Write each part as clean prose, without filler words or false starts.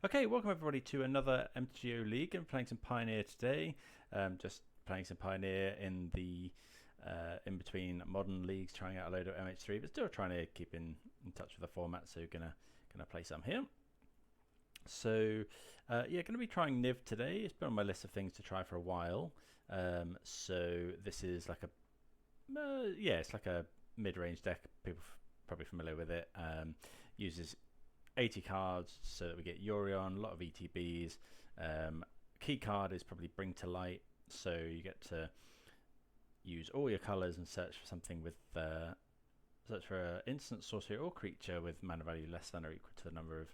Okay, welcome everybody to another MTGO League. I'm playing some Pioneer today. Just playing some Pioneer in the in between modern leagues, trying out a load of MH3, but still trying to keep in touch with the format. So gonna play some here. So yeah, gonna be trying Niv today. It's been on my list of things to try for a while. So this is like a yeah, it's like a mid-range deck. People probably familiar with it. Uses 80 cards so that we get Yorion, a lot of ETBs. Key card is probably Bring to Light, so you get to use all your colors and search for something with search for an instant, sorcery or creature with mana value less than or equal to the number of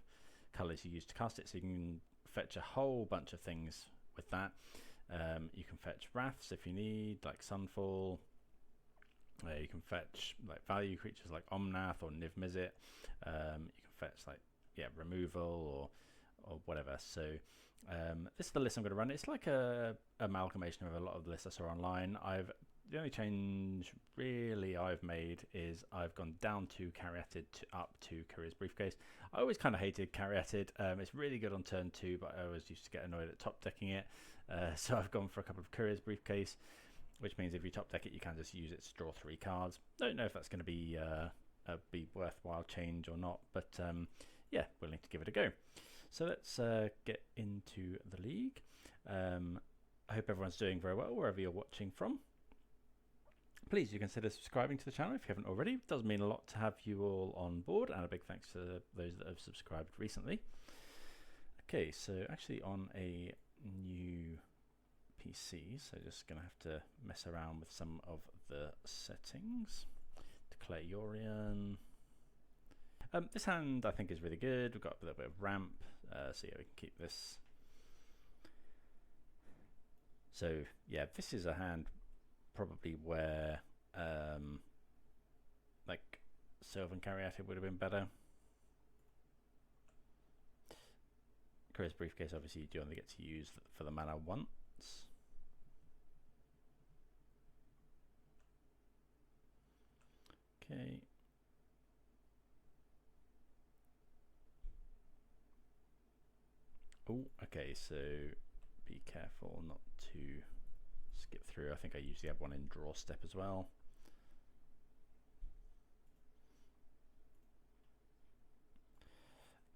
colors you use to cast it. So you can fetch a whole bunch of things with that. You can fetch Wraths if you need, like Sunfall. You can fetch like value creatures like Omnath or Niv-Mizzet. You can fetch like removal or whatever. So this is the list I'm going to run. It's like a amalgamation of a lot of the lists I saw online. The only change really I've made is I've gone down to Caryatid to up to Courier's Briefcase. I always kind of hated Caryatid. It's really good on turn 2, but I always used to get annoyed at top decking it. So I've gone for a couple of Courier's Briefcase, which means if you top deck it, you can just use it to draw 3 cards. Don't know if that's going to be a worthwhile change or not, but yeah, willing to give it a go. So let's get into the league. I hope everyone's doing very well wherever you're watching from. Please do consider subscribing to the channel if you haven't already. It does mean a lot to have you all on board, and a big thanks to those that have subscribed recently. Okay, so actually on a new PC, so just going to have to mess around with some of the settings. Declare Yorion. This hand I think is really good. We've got a little bit of ramp, so yeah, we can keep this. So yeah, this is a hand probably where like Sylvan Caryatid would have been better. Courier's Briefcase obviously you do only get to use for the mana once. Okay. Oh, okay, so be careful not to skip through. I think I usually have one in draw step as well.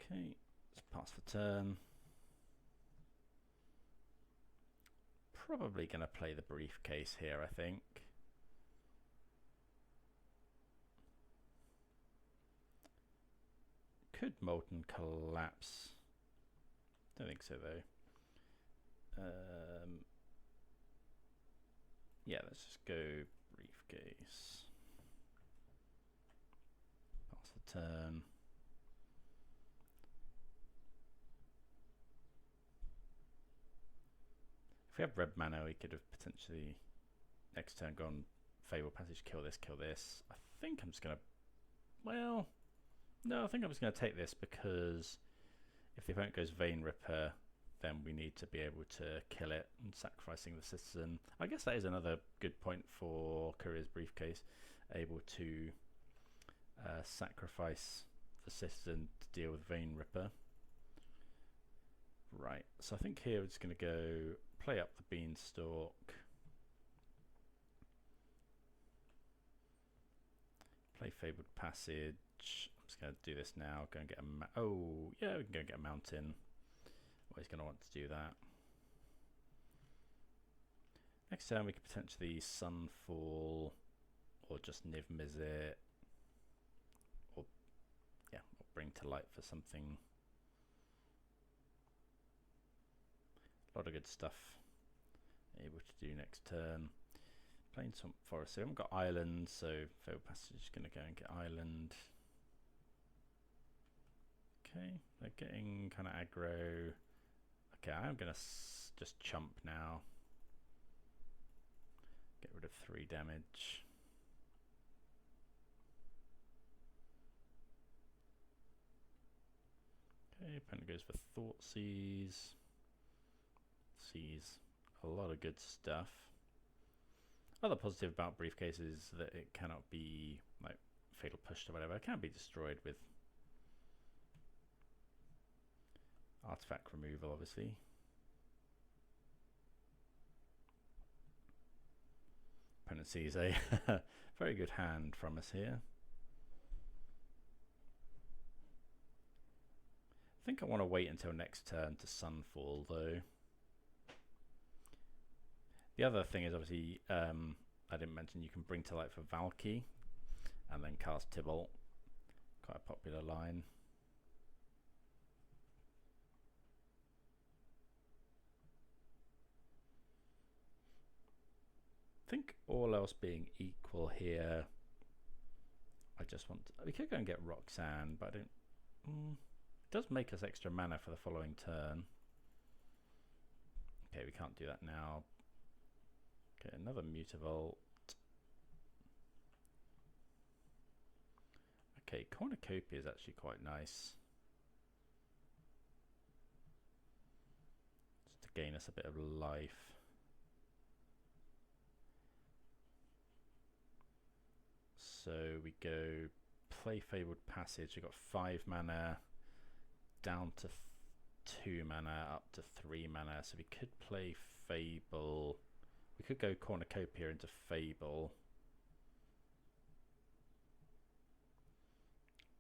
Okay, let's pass the turn. Probably going to play the Briefcase here, I think. Could Molten Collapse. Don't think so though. Yeah, let's just go Briefcase. Pass the turn. If we have red mana, we could have potentially next turn gone Fabled Passage, kill this. I think I'm just gonna, well, no, I think I'm just gonna take this because if the opponent goes Vein Ripper, then we need to be able to kill it and sacrificing the citizen. I guess that is another good point for Courier's Briefcase, able to sacrifice the citizen to deal with Vein Ripper. Right, so I think here we're just going to go play Up the Beanstalk, play Fabled Passage. I'm just going to do this now. Go and get a oh yeah, we can go and get a mountain. Always going to want to do that. Next turn we could potentially Sunfall or just Niv-Mizzet or yeah, or Bring to Light for something. A lot of good stuff able to do next turn. Playing some forest. So we haven't got island, so Fabled Passage is going to go and get island. Okay, they're getting kind of aggro. Okay, I'm going to just chump now. Get rid of 3 damage. Okay, opponent goes for Thoughtseize. Sees a lot of good stuff. Other positive about Briefcase is that it cannot be like fatal pushed or whatever. It can be destroyed with Artifact removal, obviously. Opponent sees a very good hand from us here. I think I want to wait until next turn to Sunfall, though. The other thing is, obviously, I didn't mention you can bring to light for Valki and then cast Tibalt. Quite a popular line. I think all else being equal here, I just want to, we could go and get Roxanne, but I don't. It does make us extra mana for the following turn. Okay, we can't do that now. Okay, another Mutavault. Okay, Cornucopia is actually quite nice. Just to gain us a bit of life. So we go play Fabled Passage. We've got 5 mana, down to 2 mana, up to 3 mana. So we could play Fable. We could go Cornucopia into Fable.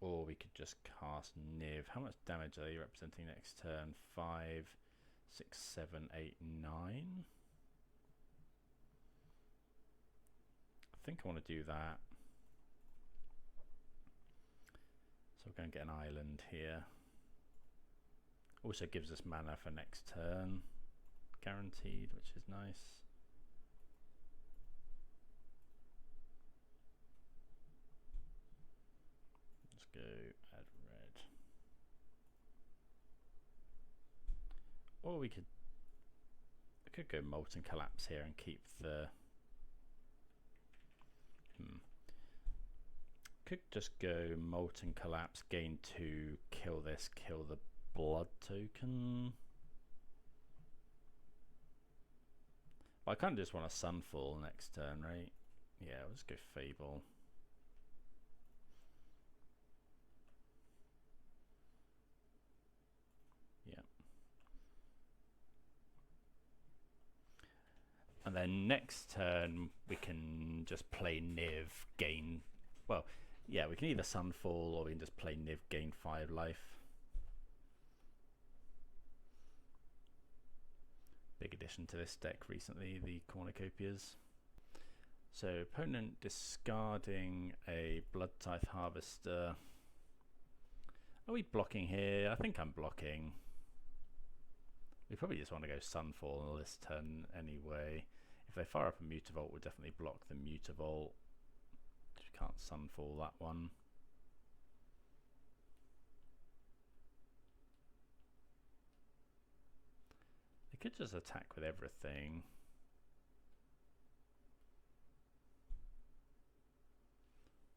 Or we could just cast Niv. How much damage are you representing next turn? 5, 6, 7, 8, 9. I think I want to do that. So we're going to get an island here. Also gives us mana for next turn. Guaranteed, which is nice. Let's go add red. Or we could go Molten Collapse here and keep the could just go Molten Collapse, gain 2, kill this, kill the blood token. I kind of just want a Sunfall next turn, right? Yeah, let's go Fable. Yeah. And then next turn we can just play Niv, gain, well, yeah, we can either Sunfall or we can just play Niv, gain 5 life. Big addition to this deck recently, the Cornucopias. So opponent discarding a Blood Tithe Harvester. Are we blocking here? I think I'm blocking. We probably just want to go Sunfall on this turn anyway. If they fire up a Mutavault, we'll definitely block the Mutavault. Can't Sunfall that one. They could just attack with everything.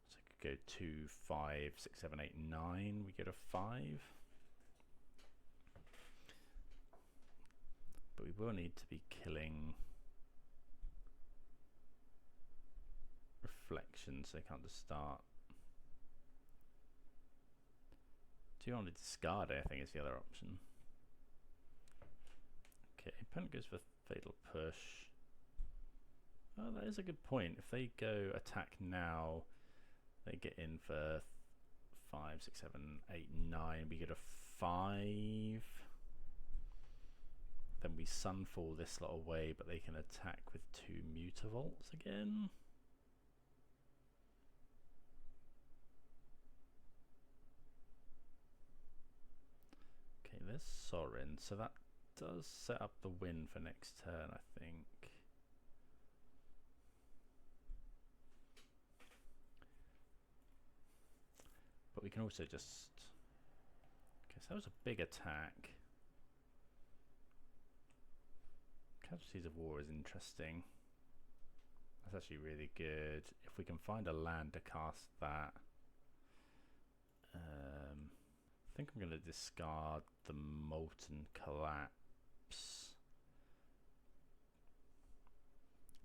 So I could go 2, 5, 6, 7, 8, 9. We get a 5. But we will need to be killing Reflection, so they can't just start. Do you want to discard it? I think it's the other option. Okay, opponent goes for Fatal Push. Oh, that is a good point. If they go attack now, they get in for 5, 6, 7, 8, 9. We get a 5. Then we Sunfall this lot away, but they can attack with 2 Mutavaults again. Okay, there's Sorin, so that does set up the win for next turn, I think. But we can also just... Okay, so that was a big attack. Casualties of War is interesting. That's actually really good. If we can find a land to cast that. I think I'm going to discard the Molten Collapse.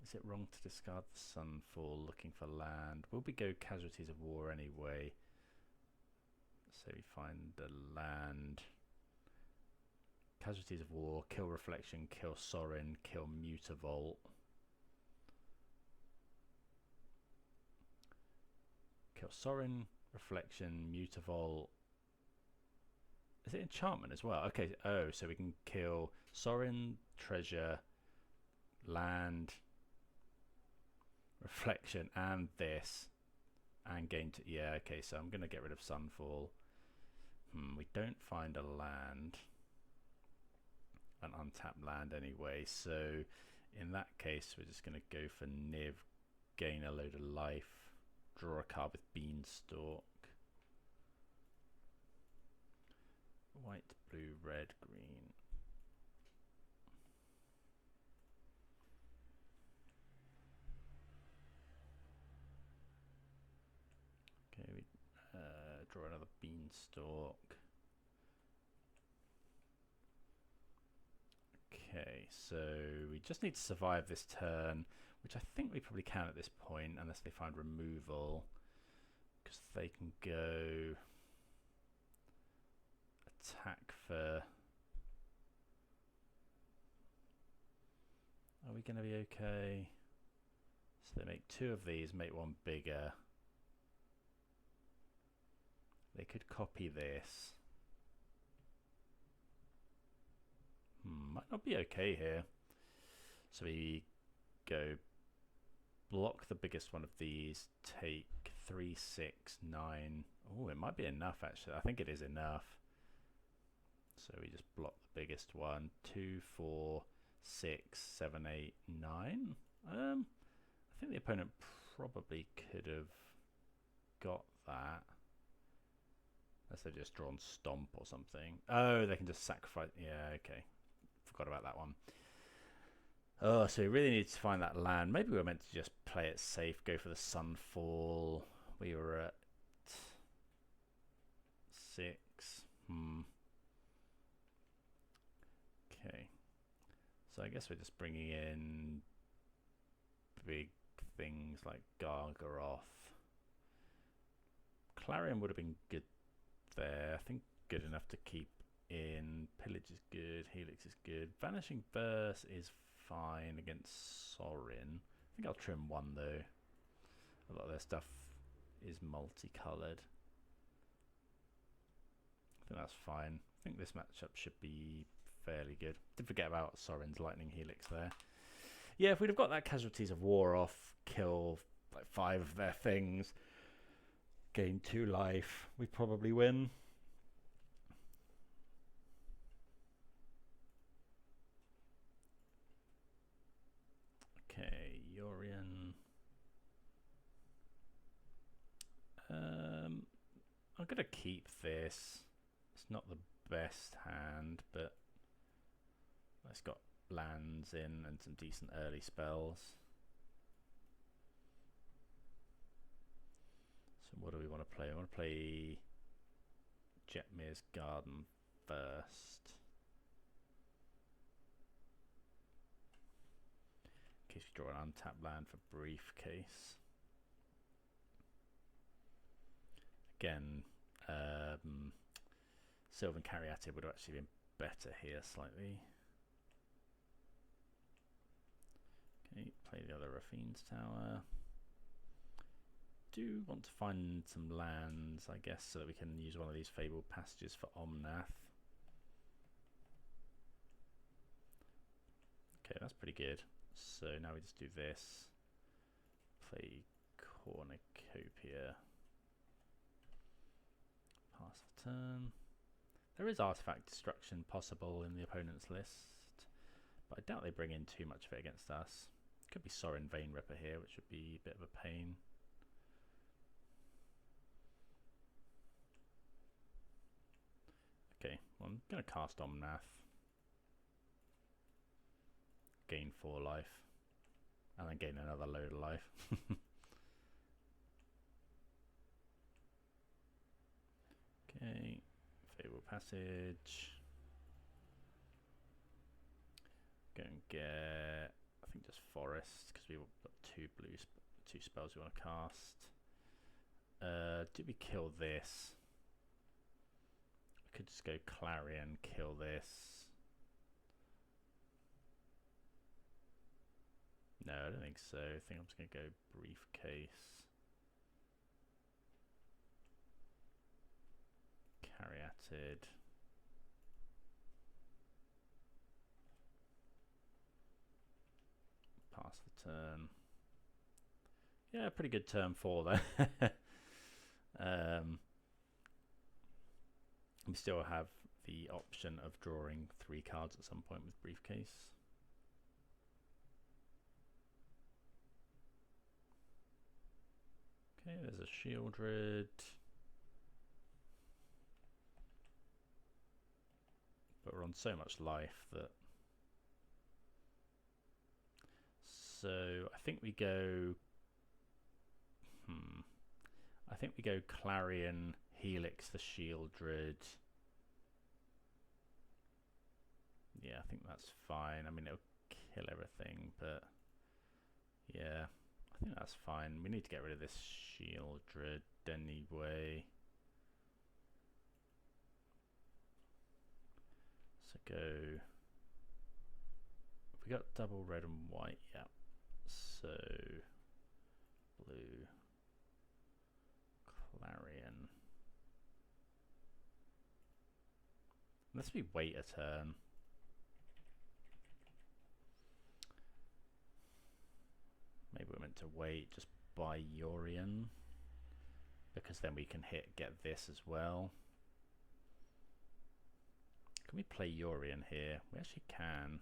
Is it wrong to discard the Sunfall looking for land? Will we go Casualties of War anyway? So we find the land. Casualties of War, kill Reflection, kill Sorin, kill Mutavault. Kill Sorin, Reflection, Mutavault. Is it enchantment as well? Okay, oh, so we can kill Sorin, treasure, land, Reflection, and this, and gain to, yeah, okay, so I'm going to get rid of Sunfall. We don't find a land, an untapped land anyway, so in that case we're just going to go for Niv, gain a load of life, draw a card with Beanstalk. White, blue, red, green. Okay, we draw another Beanstalk. Okay, so we just need to survive this turn, which I think we probably can at this point, unless they find removal, because they can go attack for... Are we going to be okay? So they make 2 of these, make 1 bigger. They could copy this. Might not be okay here. So we go block the biggest one of these, take 3, 6, 9. Oh, it might be enough actually. I think it is enough. So we just block the biggest one. 2, 4, 6, 7, 8, 9. I think the opponent probably could have got that. Unless they've just drawn Stomp or something. Oh, they can just sacrifice. Yeah, okay. Forgot about that one. Oh, so we really need to find that land. Maybe we were meant to just play it safe, go for the Sunfall. We were at 6. Okay. So I guess we're just bringing in big things like Gargaroth. Clarion would have been good there. I think good enough to keep in. Pillage is good. Helix is good. Vanishing Verse is fine against Sorin. I think I'll trim 1 though. A lot of their stuff is multicolored. I think that's fine. I think this matchup should be fairly good. Didn't forget about Sorin's Lightning Helix there. Yeah, if we'd have got that Casualties of War off, kill like 5 of their things, gain 2 life, we probably win. Okay, Yorion. I'm gonna keep this. It's not the best hand, but it's got lands in and some decent early spells. So what do we want to play? I want to play Jetmir's Garden first. In case we draw an untapped land for Briefcase. Again, Sylvan Caryatid would have actually been better here slightly. Okay, play the other Raffine's Tower. Do want to find some lands, I guess, so that we can use one of these Fabled Passages for Omnath. Okay, that's pretty good. So now we just do this. Play Cornucopia. Pass the turn. There is artifact destruction possible in the opponent's list, but I doubt they bring in too much of it against us. Could be Sorin Vein Ripper here, which would be a bit of a pain. Okay, well, I'm going to cast Omnath. Gain 4 life. And then gain another load of life. Okay, Fabled Passage. Go and get, I think just Forest, because we've got 2 spells we want to cast. Do we kill this? I could just go Clarion, kill this. No, I don't think so. I think I'm just going to go Briefcase. Caryatid. Pass the turn. Yeah, pretty good turn 4 though. We still have the option of drawing 3 cards at some point with Briefcase. Okay, there's a Shieldred. But we're on so much life that... So I think we go... I think we go Clarion, Helix the Shieldred. Yeah, I think that's fine. I mean, it'll kill everything, but... Yeah, I think that's fine. We need to get rid of this Shieldred anyway. So go... We got double red and white, yeah. So blue, Clarion. Unless we wait a turn. Maybe we're meant to wait, just buy Yorion, because then we can get this as well. Can we play Yorion here? We actually can.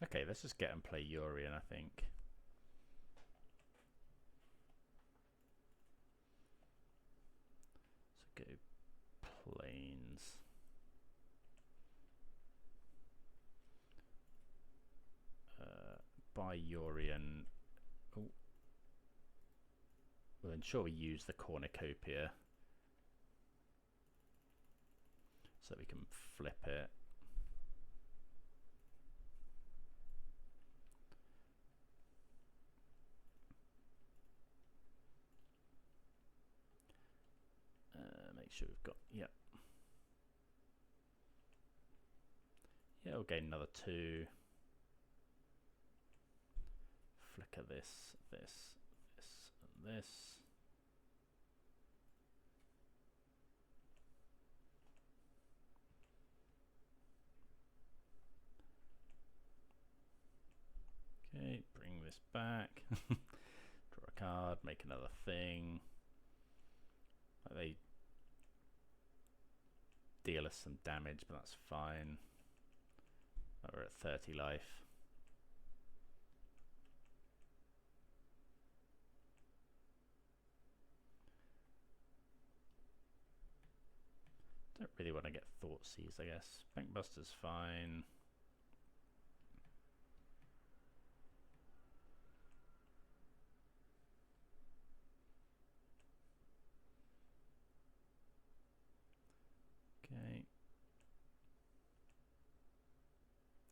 Okay, let's just get and play Yorion, I think. So go Plains. Buy Yorion. Oh. Well, then sure we use the Cornucopia so we can flip it. Make sure we've got, yeah. Yeah, we'll gain another 2. Flicker this, this, this, and this. Okay, bring this back. Draw a card, make another thing. They deal us some damage, but that's fine. We're at 30 life. Don't really want to get Thoughtseize, I guess. Bankbuster's fine. Okay.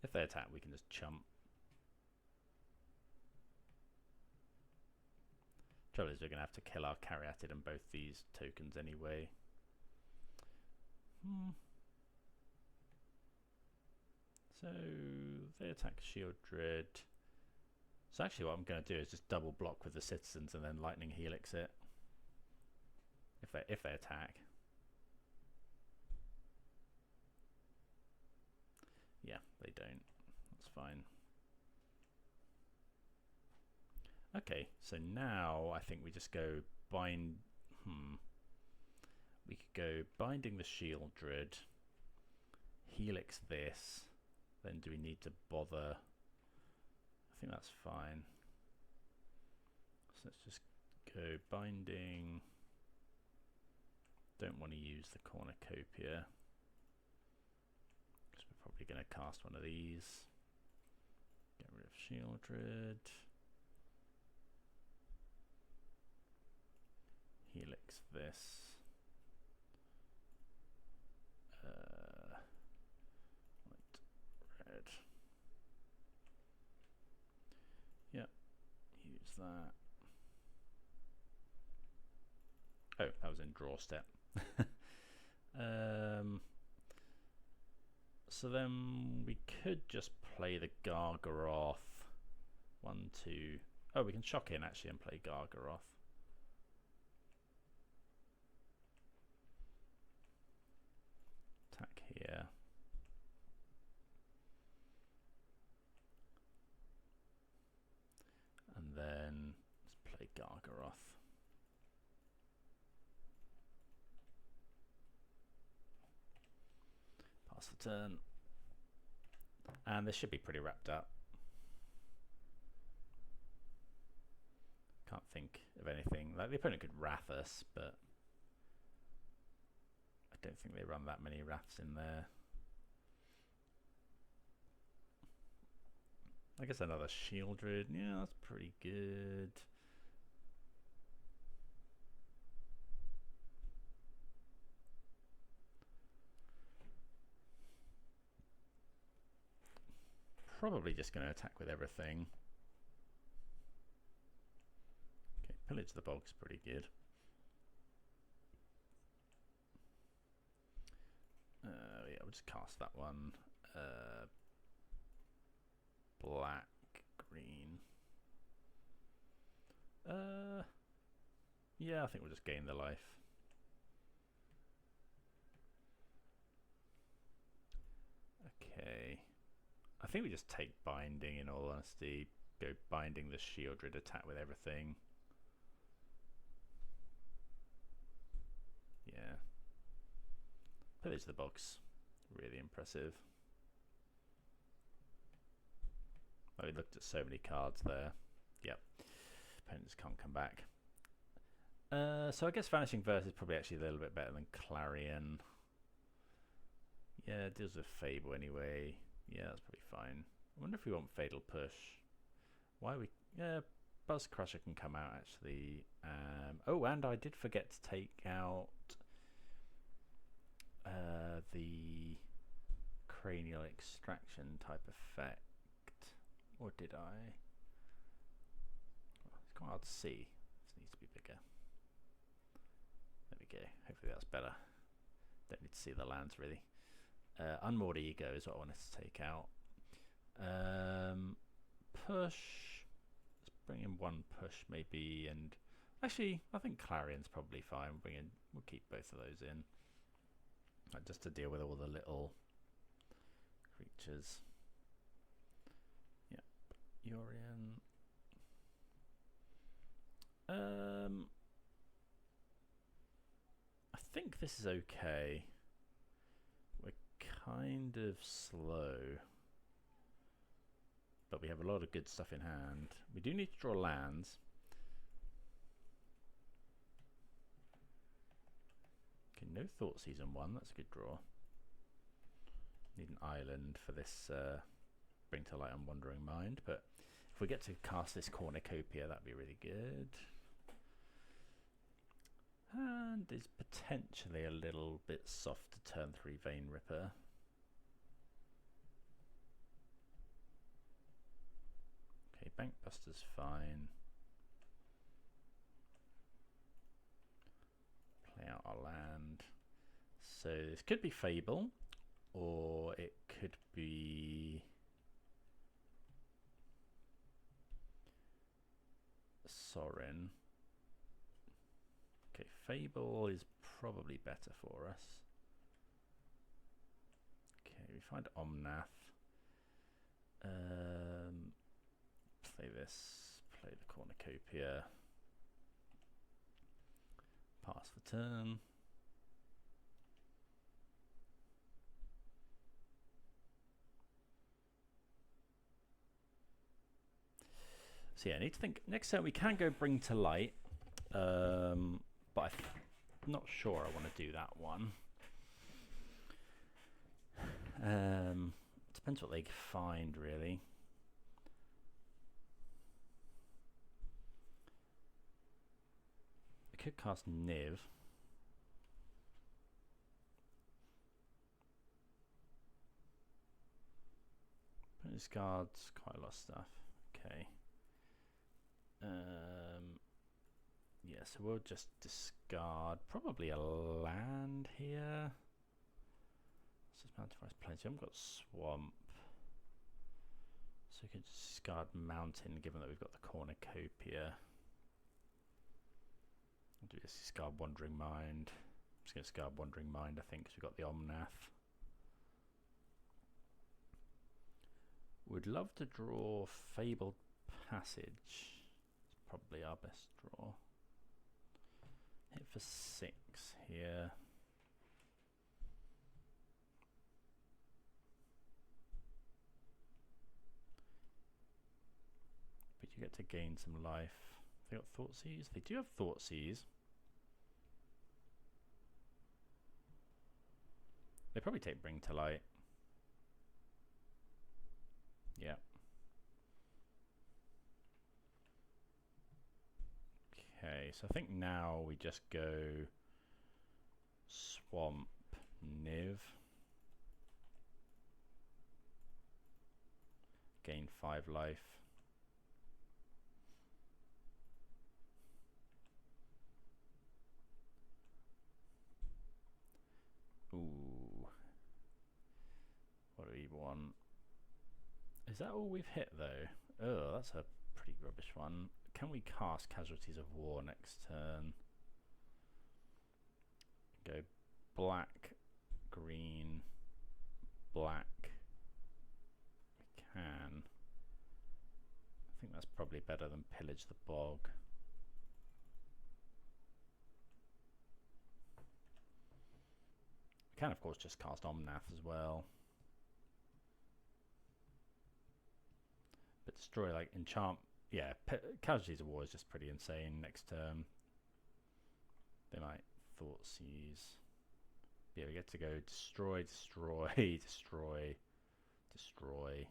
If they attack, we can just chump. Trouble is, we're going to have to kill our Caryatid and both these tokens anyway. So they attack Shieldred. So actually what I'm going to do is just double block with the citizens and then Lightning Helix it. If they attack. Yeah, they don't. That's fine. Okay, so now I think we just go bind. We could go Binding the Shieldred, Helix this, then do we need to bother? I think that's fine. So let's just go Binding. Don't want to use the Cornucopia, because we're probably going to cast one of these. Get rid of Shieldred. Helix this. White, red. Yep, use that. Oh, that was in draw step. So then we could just play the Gargaroth. 1, 2. Oh, we can shock in actually and play Gargaroth. Attack here. And then let's play Gargaroth. Pass the turn. And this should be pretty wrapped up. Can't think of anything. Like the opponent could wrath us, but I don't think they run that many wraths in there. I guess another Shieldred. Yeah, that's pretty good. Probably just going to attack with everything. Okay, Pillage the Bog's pretty good. Yeah, we'll just cast that one. Black, green. Yeah, I think we'll just gain the life. Okay. I think we just take Binding, in all honesty. Go Binding the Shieldred, attack with everything. Yeah. Pillage the Bog's really impressive. Oh, we looked at so many cards there. Yep. Opponents can't come back. So I guess Vanishing Verse is probably actually a little bit better than Clarion. Yeah, it deals with Fable anyway. Yeah, that's probably fine. I wonder if we want Fatal Push. Why we... Yeah, Buzzcrusher can come out actually. Oh, and I did forget to take out the Cranial Extraction type effect. Or did I? It's quite hard to see. This needs to be bigger. There we go. Hopefully that's better. Don't need to see the lands really. Unmoored Ego is what I wanted to take out. Push. Let's bring in one push maybe, and actually I think Clarion's probably fine. We'll keep both of those in, just to deal with all the little creatures. Yeah, Yorian. I think this is okay. We're kind of slow, but we have a lot of good stuff in hand. We do need to draw lands. Okay, no Thought Season 1, that's a good draw. Need an island for this Bring to Light and Wandering Mind, but if we get to cast this Cornucopia, that'd be really good. And is potentially a little bit soft to turn 3 Vein Ripper. Okay, Bankbuster's fine. Play out our land. So this could be Fable, or it could be Sorin. Okay, Fable is probably better for us. Okay, we find Omnath. Play this, play the Cornucopia. Pass the turn. So yeah, I need to think. Next turn we can go Bring to Light. But I'm not sure I want to do that one. Depends what they find, really. I could cast Niv. This card's quite a lot of stuff. Okay. Yeah, Yeah, so we'll just discard probably a land here. This is Mountain Forest Plains. We haven't got Swamp. So we could discard Mountain given that we've got the Cornucopia. We'll do this, discard Wandering Mind. I'm just going to discard Wandering Mind, I think, because we've got the Omnath. Would love to draw Fabled Passage. It's probably our best draw. Hit for 6 here. But you get to gain some life. They got Thoughtseize? They do have Thoughtseize. They probably take Bring to Light. Yeah. Okay, so I think now we just go Swamp Niv. Gain 5 life. Ooh. What do we want? Is that all we've hit though? Oh, that's a pretty rubbish one. Can we cast Casualties of War next turn? Go black, green, black. We can. I think that's probably better than Pillage the Bog. We can of course just cast Omnath as well. But destroy, like, enchant. Yeah, Casualties of War is just pretty insane next turn. They might Thoughtseize. Yeah, we get to go destroy, destroy, destroy, destroy.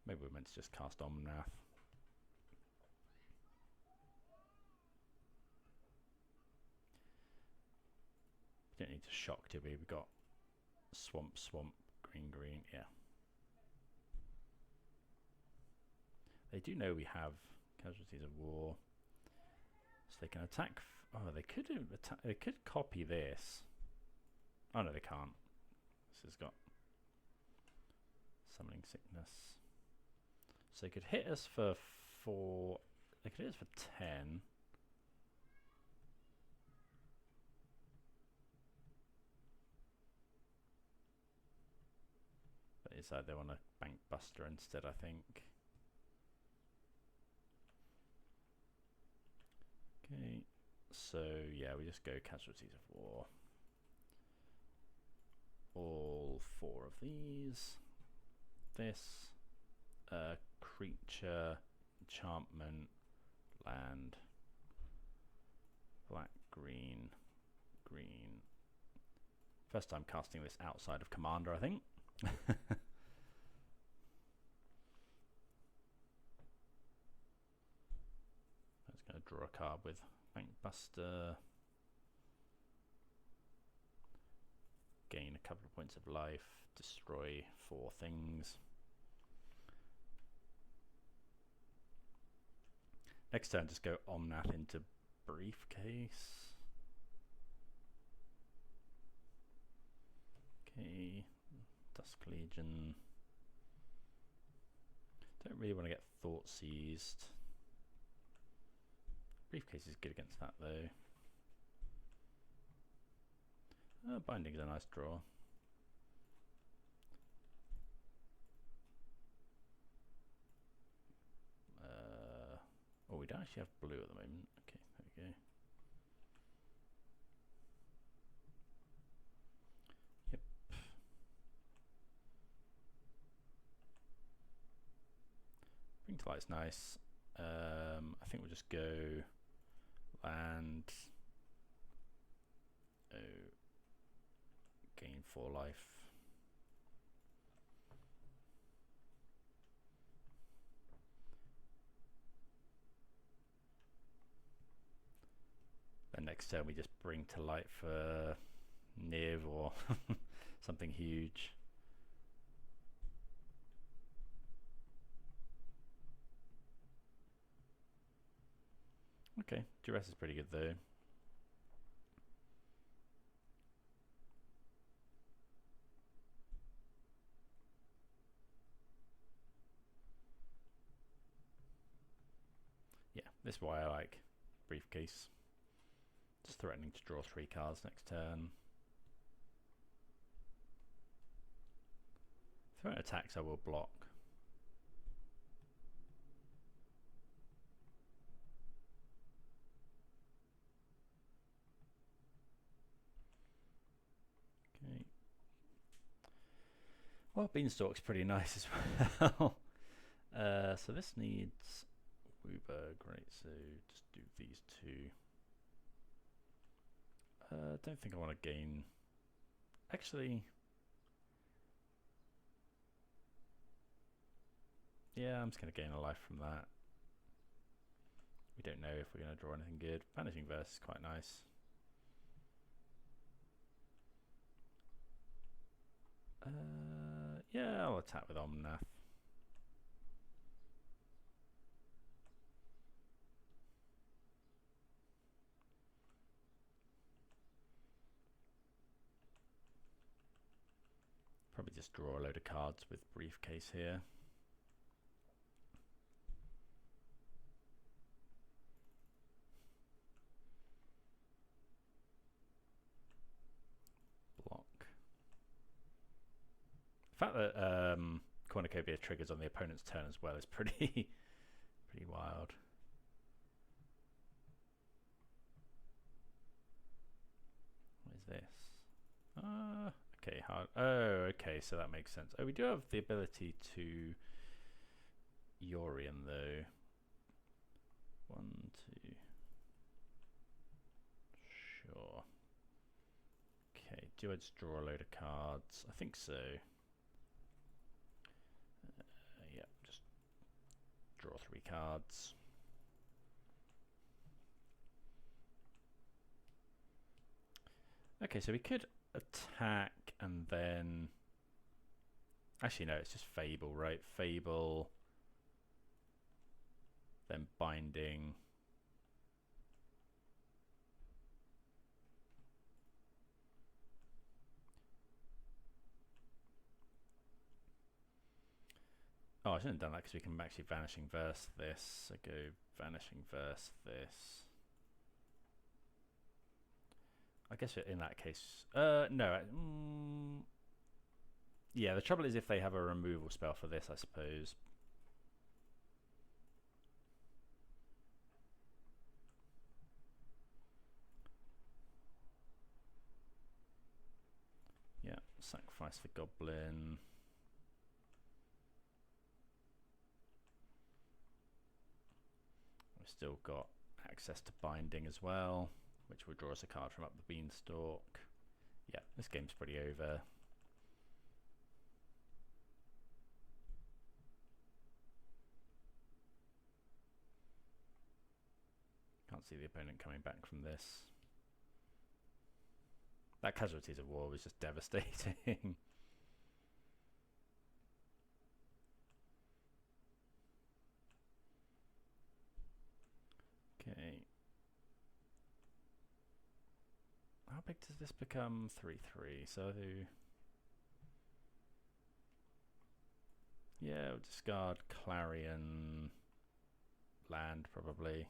Maybe we're meant to just cast Omnath. Don't need to shock, do we? We've got Swamp, Swamp, Green, Green, yeah. They do know we have Casualties of War, so they can attack. Oh, they could attack. They could copy this. Oh no, they can't. This has got Summoning Sickness, so they could hit us for 4. They could hit us for 10. But decide they want to Bank Buster instead, I think. Okay, so yeah, we just go Casualties of War. All 4 of these. This, creature, enchantment, land, black, green, green. First time casting this outside of Commander, I think. I was going to draw a card with Bank Buster. Gain a couple of points of life. Destroy 4 things. Next turn, just go Omnath into Briefcase. Okay, Dusk Legion. Don't really want to get Thoughtseized. Briefcase is good against that though. Binding's a nice draw. Oh, we don't actually have blue at the moment. Okay, there we go. Yep. Bring to Light's nice. I think we'll just go land. Oh, gain 4 life. And next turn we just bring to light for Niv or something huge. Okay, Duress is pretty good though. Yeah, this is why I like Briefcase. Just threatening to draw 3 cards next turn. If it attacks, I will block. Okay. Well, Beanstalk's pretty nice as well. So this needs Wooburg, right? So just do these 2. Don't think I want to gain. Actually, yeah, I'm just going to gain a life from that. We don't know if we're going to draw anything good. Vanishing Verse is quite nice. Yeah, I'll attack with Omnath. Probably just draw a load of cards with Briefcase here. Block. The fact that Cornucopia triggers on the opponent's turn as well is pretty wild. What is this? Okay, hard. Oh, okay, so that makes sense. Oh, we do have the ability to Yorion though. 1, 2. Sure. Okay, do I just draw a load of cards? I think so. Yeah, just draw 3 cards. Okay, so we could attack and then... Actually, no, it's just Fable, right? Fable, then Binding. Oh, I shouldn't have done that because we can actually Vanishing Verse this. So go Vanishing Verse this. I guess in that case, no. Yeah, the trouble is if they have a removal spell for this, I suppose. Yeah, sacrifice the Goblin. We've still got access to Binding as well, which will draw us a card from Up the Beanstalk. Yeah, this game's pretty over. Can't see the opponent coming back from this. That Casualties of War was just devastating. Okay. How big does this become? 3/3. So yeah, we'll discard Clarion land probably.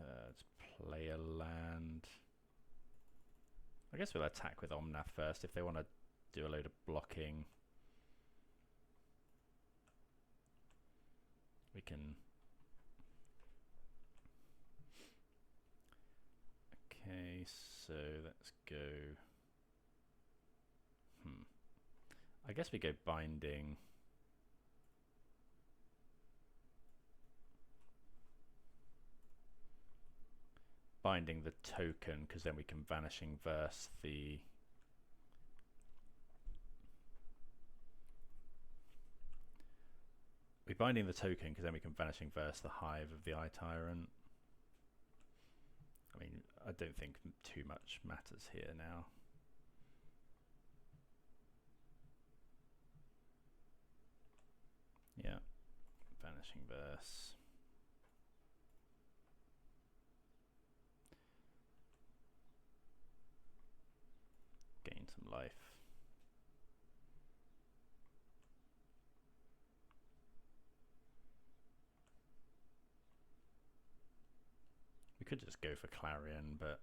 Let's play a land. I guess we'll attack with Omnath first if they want to do a load of blocking. We can. Okay, so let's go. I guess we go Binding. Binding the token, because then we can Vanishing Verse the... We're binding the token because then we can Vanishing Verse the Hive of the Eye Tyrant. I mean, I don't think too much matters here now. life. We could just go for Clarion, but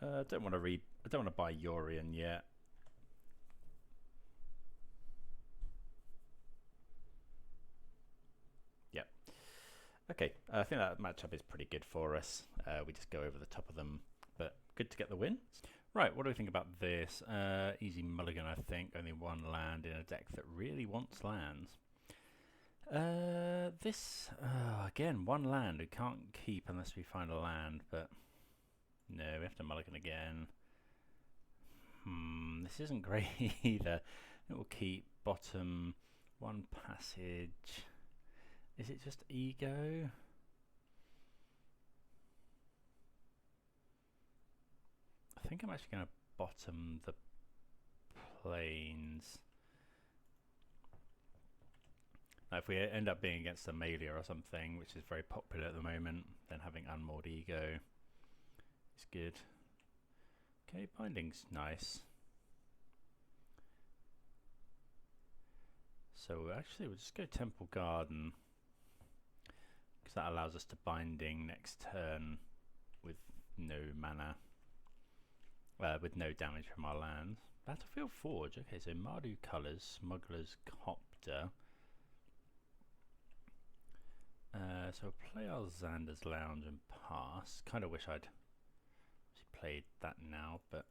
I don't want to buy Yorion yet. Yep. Okay, I think that matchup is pretty good for us. We just go over the top of them, but good to get the win. Right, what do we think about this? Easy mulligan, I think. Only one land in a deck that really wants lands. This, again, one land we can't keep unless we find a land, but no, we have to mulligan again. This isn't great either. It will keep bottom, one passage. Is it just ego? I think I'm actually going to bottom the plains. Now, if we end up being against Amalia or something, which is very popular at the moment, then having Unmoored Ego is good. Okay, binding's nice. So actually we'll just go Temple Garden, because that allows us to binding next turn with no mana, with no damage from our lands. Battlefield Forge, okay, so Mardu Colours, Smuggler's Copter. So we'll play our Xander's Lounge and pass. Kind of wish I'd played that now, but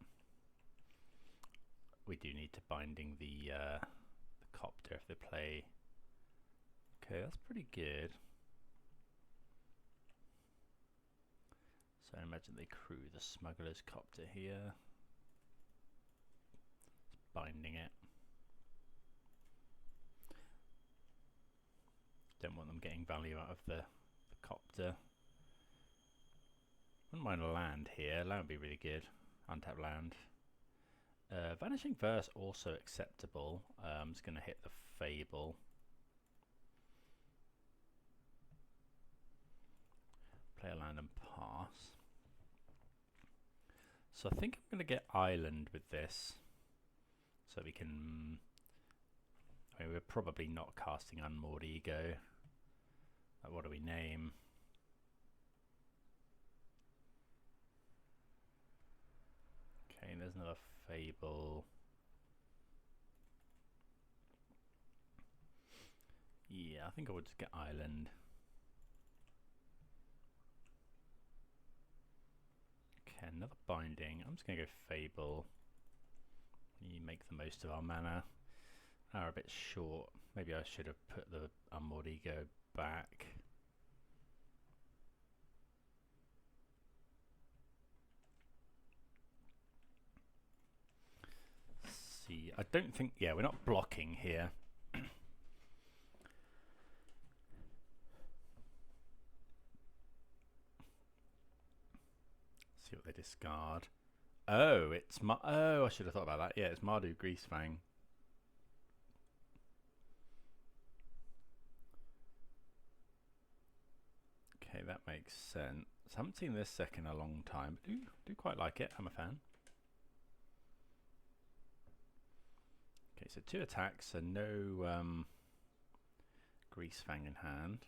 we do need to binding the Copter if they play. Okay, that's pretty good. So I imagine they crew the Smuggler's Copter here. Just binding it. Don't want them getting value out of the Copter. Wouldn't mind a land here. Land would be really good. Untapped land. Vanishing Verse also acceptable. I'm just going to hit the Fable. Play a land and pass. So I think I'm going to get Island with this. So we can... I mean, we're probably not casting Unmoored Ego. What do we name? Okay, there's another Fable. Yeah, I think I would just get Island. Okay, another binding. I'm just going to go Fable. You make the most of our mana. Are a bit short. Maybe I should have put the Unmoored Ego back. See, I don't think, yeah, we're not blocking here. See what they discard. Oh, it's I should have thought about that. Yeah, it's Mardu Greasefang. Okay, that makes sense. I haven't seen this deck in a long time, but do quite like it. I'm a fan. Okay, so 2 attacks and no Greasefang in hand.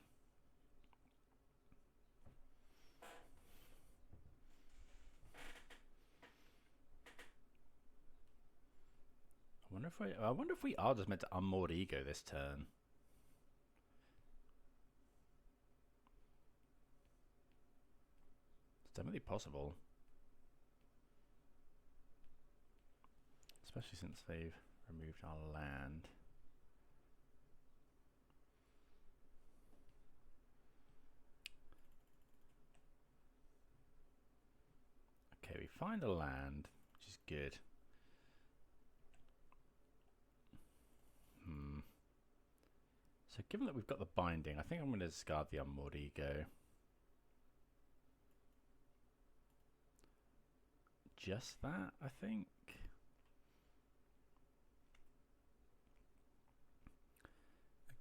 I wonder if we are just meant to Unmoored Ego this turn. It's definitely possible. Especially since they've removed our land. Okay, we find a land, which is good. So given that we've got the binding, I think I'm going to discard the Unmoored Ego. Just that, I think.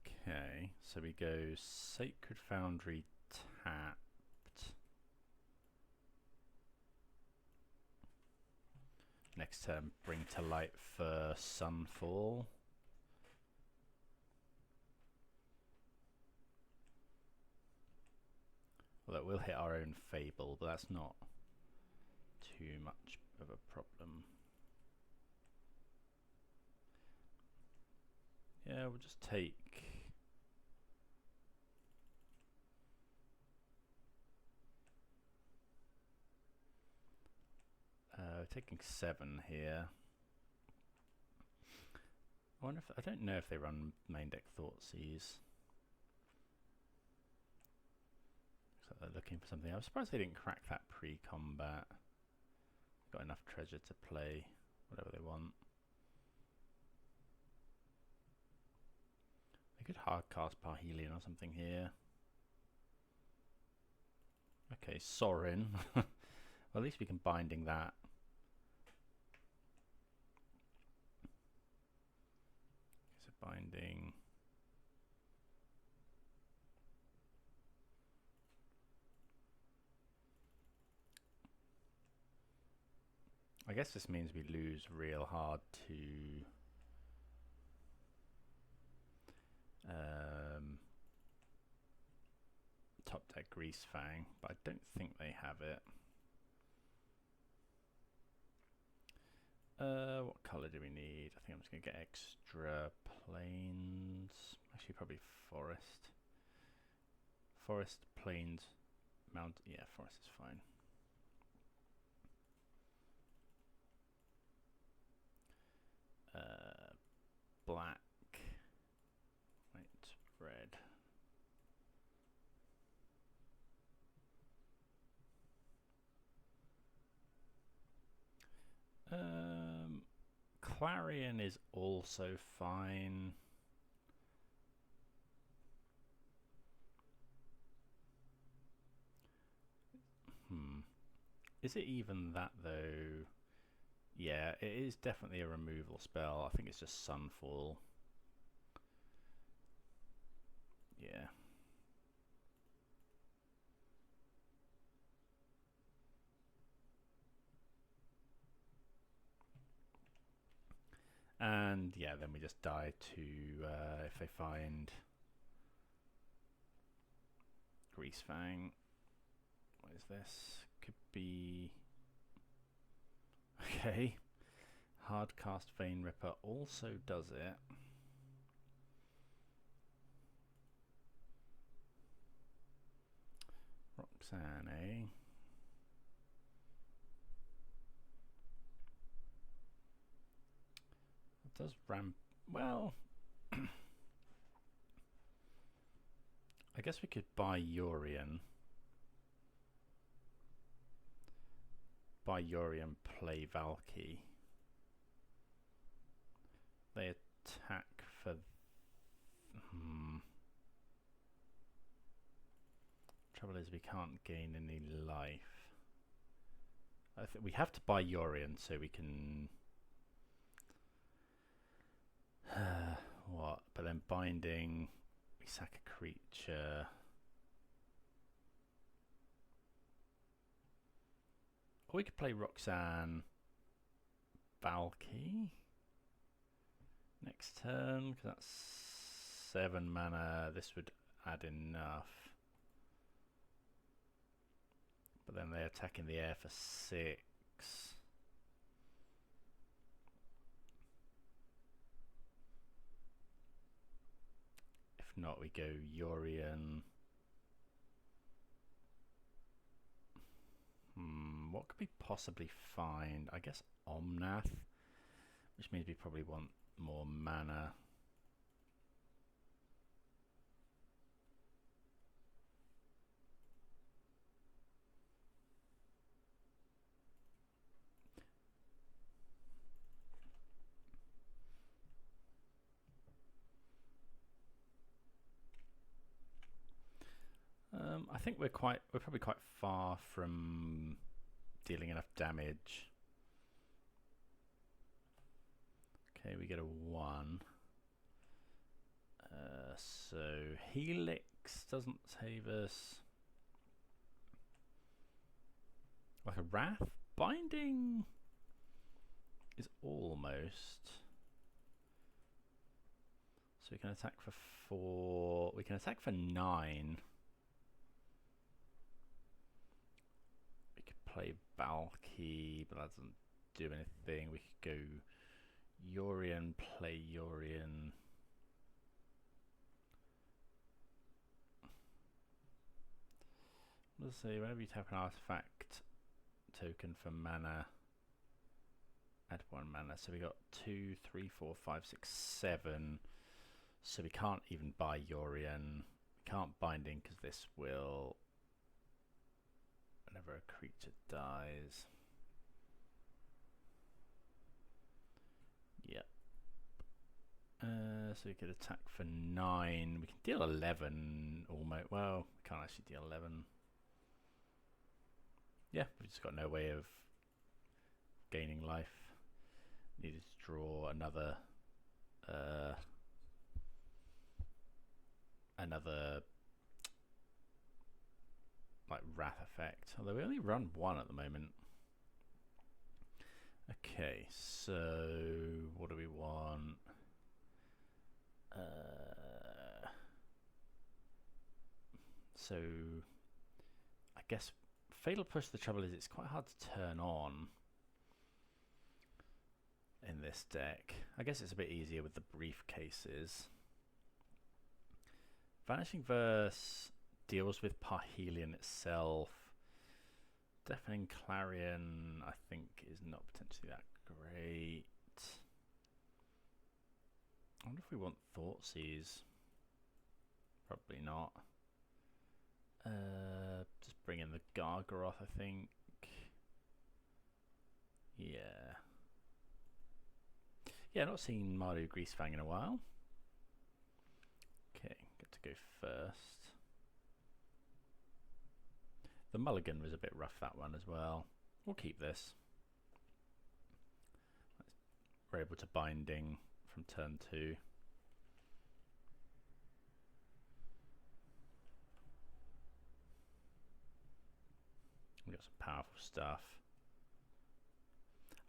Okay, so we go Sacred Foundry tapped. Next turn, bring to light for Sunfall. Although we'll hit our own Fable, but that's not too much of a problem. Yeah, we'll just take... we're taking 7 here. I wonder if... I don't know if they run main deck Thoughtseize. So they're looking for something. I was surprised they didn't crack that pre-combat. Got enough treasure to play whatever they want. They could hard cast Parhelion or something here. Okay, Sorin. Well, at least we can binding that. So binding. I guess this means we lose real hard to top deck Greasefang, but I don't think they have it. What colour do we need? I think I'm just going to get extra plains. Actually, probably forest. Forest, plains, mount. Yeah, forest is fine. Black, white, red. Clarion is also fine. Is it even that though? Yeah, it is definitely a removal spell. I think it's just Sunfall. Yeah. And yeah, then we just die to if they find Greasefang. What is this? Could be... Okay. Hardcast Vein Ripper also does it. Roxanne, eh? It does ramp... Well... I guess we could buy Yorion. Buy Yorion, play Valki. They attack for... Trouble is we can't gain any life. I think we have to buy Yorion so we can... what? But then binding... We sack a creature... Or we could play Roxanne, Valki next turn, because that's 7 mana. This would add enough. But then they attack in the air for 6. If not, we go Yorion. What could we possibly find? I guess Omnath, which means we probably want more mana. I think we're probably quite far from dealing enough damage. Okay, we get a 1. So Helix doesn't save us. Like a Wrath? Binding is almost. So we can attack for 4. We can attack for 9. We could play Valki, but that doesn't do anything. We could go Yorion, play Yorion. Let's see, whenever you tap an artifact token for mana, add 1 mana. So we got 2, 3, 4, 5, 6, 7. So we can't even buy Yorion. We can't Binding because this will, whenever a creature dies. Yep. So we could attack for 9. We can deal 11 almost. Well, we can't actually deal 11. Yeah, we've just got no way of gaining life. Needed to draw another like Wrath effect, although we only run 1 at the moment. Okay, so what do we want? So I guess Fatal Push, the trouble is it's quite hard to turn on in this deck. I guess it's a bit easier with the briefcases. Vanishing Verse deals with Parhelion itself. Deafening Clarion, I think, is not potentially that great. I wonder if we want Thoughtseize. Probably not. Just bring in the Gargaroth, I think. Yeah. Yeah, not seen Maru Greasefang in a while. Okay, get to go first. The mulligan was a bit rough, that one as well. We'll keep this. We're able to Binding from turn 2. We've got some powerful stuff.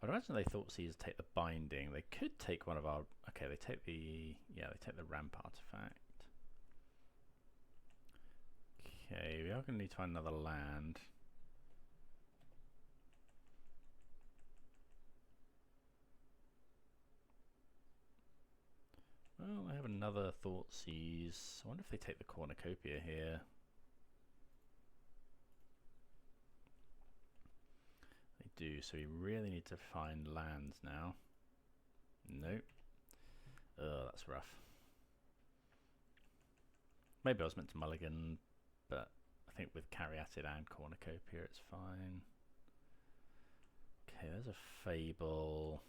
I'd imagine they thought Caesar take the Binding. They could take one of our. Okay, they take the. Yeah, they take the Ramp artifact. Okay, we are going to need to find another land. Well, I have another Thoughtseize. I wonder if they take the Cornucopia here. They do, so we really need to find lands now. Nope. Oh, that's rough. Maybe I was meant to mulligan, but I think with Caryatid and Cornucopia it's fine. Okay, there's a Fable.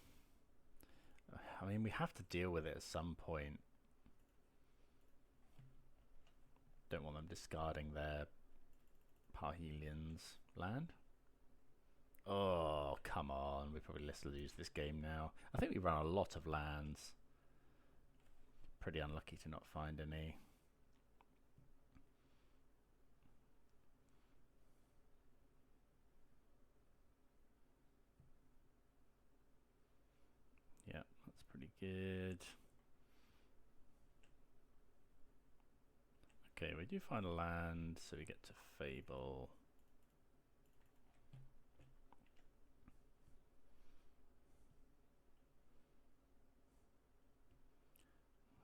I mean, we have to deal with it at some point. Don't want them discarding their Parhelion's land. Oh, come on. We probably lose this game now. I think we run a lot of lands. Pretty unlucky to not find any. Yeah, that's pretty good. Okay, we do find a land, so we get to Fable.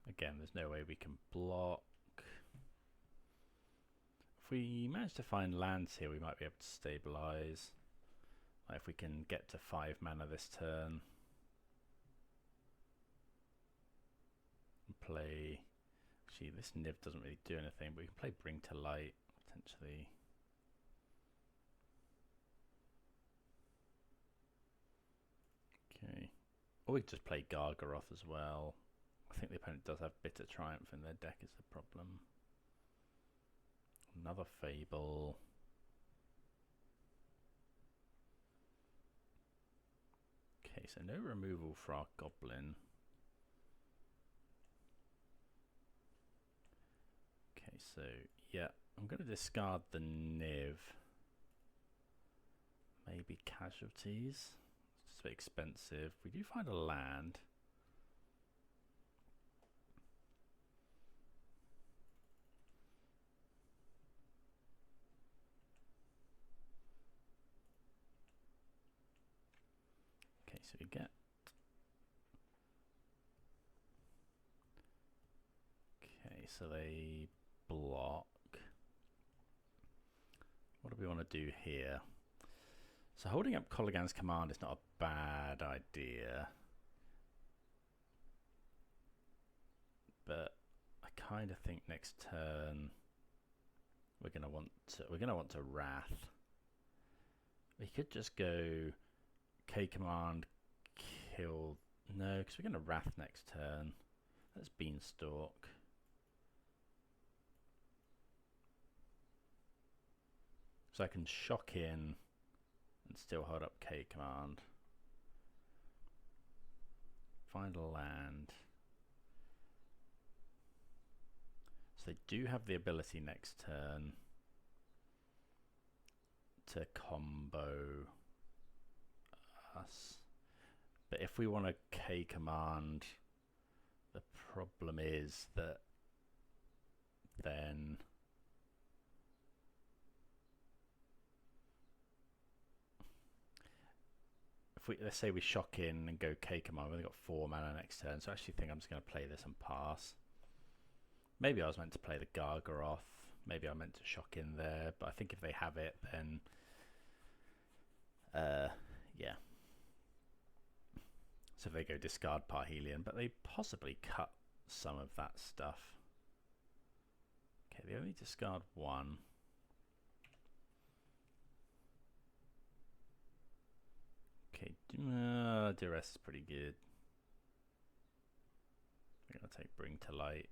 Again, there's no way we can block. If we manage to find lands here, we might be able to stabilize. Like if we can get to 5 mana this turn. And play. Actually, this Niv doesn't really do anything, but we can play Bring to Light potentially. Okay. Or we could just play Gargaroth as well. I think the opponent does have Bitter Triumph in their deck is the problem. Another Fable. Okay, so no removal for our Goblin. Okay, so yeah, I'm going to discard the Niv. Maybe Casualties. Just a bit expensive. We do find a land. Okay, so we get... Okay, so they block. What do we want to do here? So holding up Kolaghan's Command is not a bad idea. But I kind of think next turn we're gonna want to Wrath. We could just go K Command, kill. No, because we're gonna Wrath next turn. Let's Beanstalk. So I can shock in and still hold up K Command. Find a land. So they do have the ability next turn to combo us. But if we want a K Command, the problem is that then... let's say we shock in and go K Command, we've only got 4 mana next turn, so I actually think I'm just going to play this and pass. Maybe I was meant to play the Gargaroth, maybe I meant to shock in there, but I think if they have it, then yeah. So if they go discard Parhelion, but they possibly cut some of that stuff. Okay, they only discard 1. Okay, Duress is pretty good. We're going to take Bring to Light.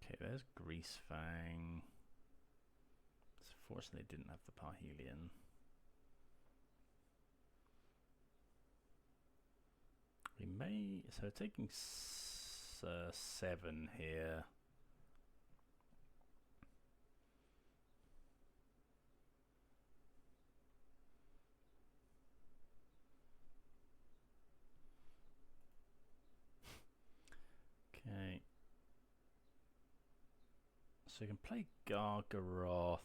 Okay, there's Greasefang. Fortunately, didn't have the Parhelion. We may... So taking 7 here. Okay. So you can play Gargaroth.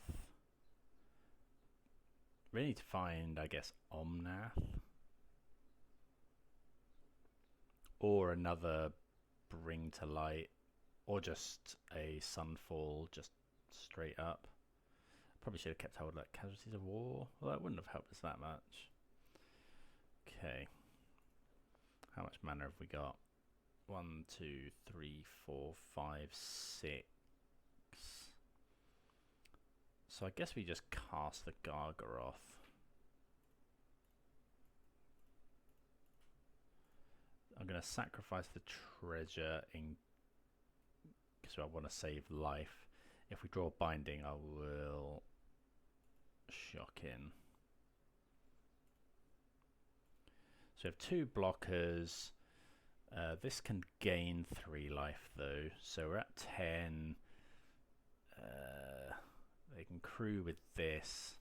We need to find, I guess, Omnath. Or another Bring to Light. Or just a Sunfall, just straight up. Probably should have kept hold of that Casualties of War. Well, that wouldn't have helped us that much. Okay. How much mana have we got? 1, 2, 3, 4, 5, 6. So I guess we just cast the Gargaroth. I'm going to sacrifice the treasure in because I want to save life. If we draw Binding, I will shock in. So we have 2 blockers. This can gain 3 life though, so we're at 10. They can crew with this.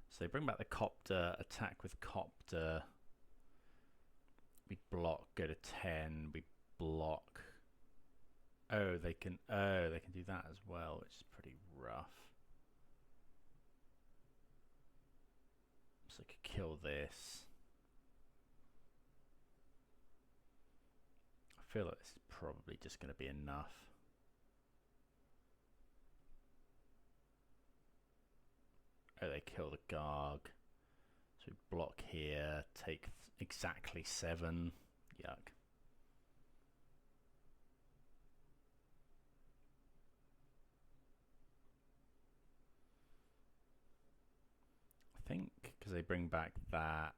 So they bring back the Copter, attack with Copter. We block, go to 10, we block. Oh, they can do that as well, which is pretty rough. So I could kill this. I feel like this is probably just going to be enough. Oh, they kill the Garg. So we block here, take exactly 7. Yuck. I think because they bring back that.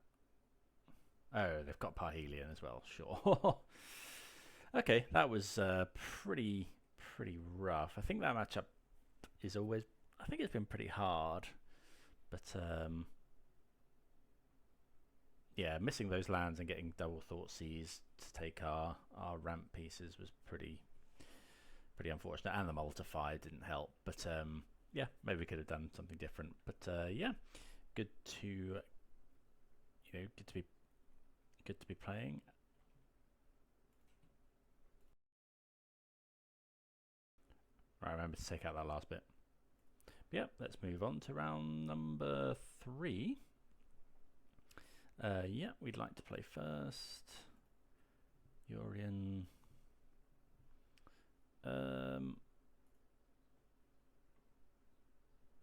Oh, they've got Parhelion as well. Sure. Okay, that was pretty rough. I think that matchup is always. I think it's been pretty hard. But yeah, missing those lands and getting double Thoughtseize to take our ramp pieces was pretty pretty unfortunate, and the multiply didn't help. But yeah, maybe we could have done something different. But yeah, good to good to be playing. Right, remember to take out that last bit. But yeah, let's move on to round number 3. Yeah, we'd like to play first. Yorion.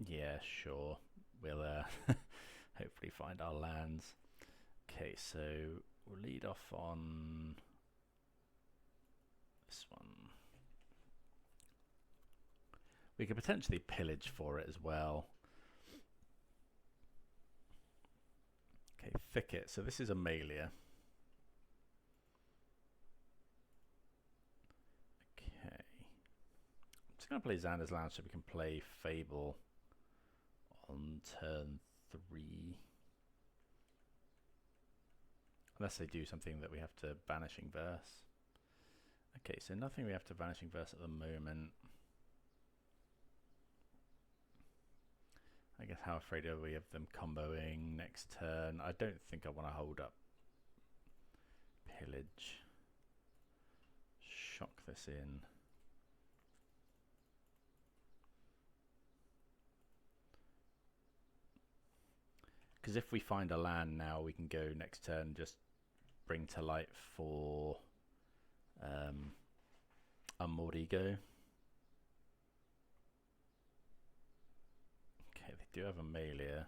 Yeah, sure. We'll hopefully find our lands. Okay, so we'll lead off on this one. We could potentially pillage for it as well. Okay, Thicket. So this is Amalia. Okay. I'm just going to play Xander's land so we can play Fable on turn 3. Unless they do something that we have to Vanishing Verse. Okay, so nothing we have to Vanishing Verse at the moment. I guess how afraid are we of them comboing next turn? I don't think I want to hold up Pillage. Shock this in. Because if we find a land now, we can go next turn, just bring to light for Unmoored Ego. Okay, they do have Amalia.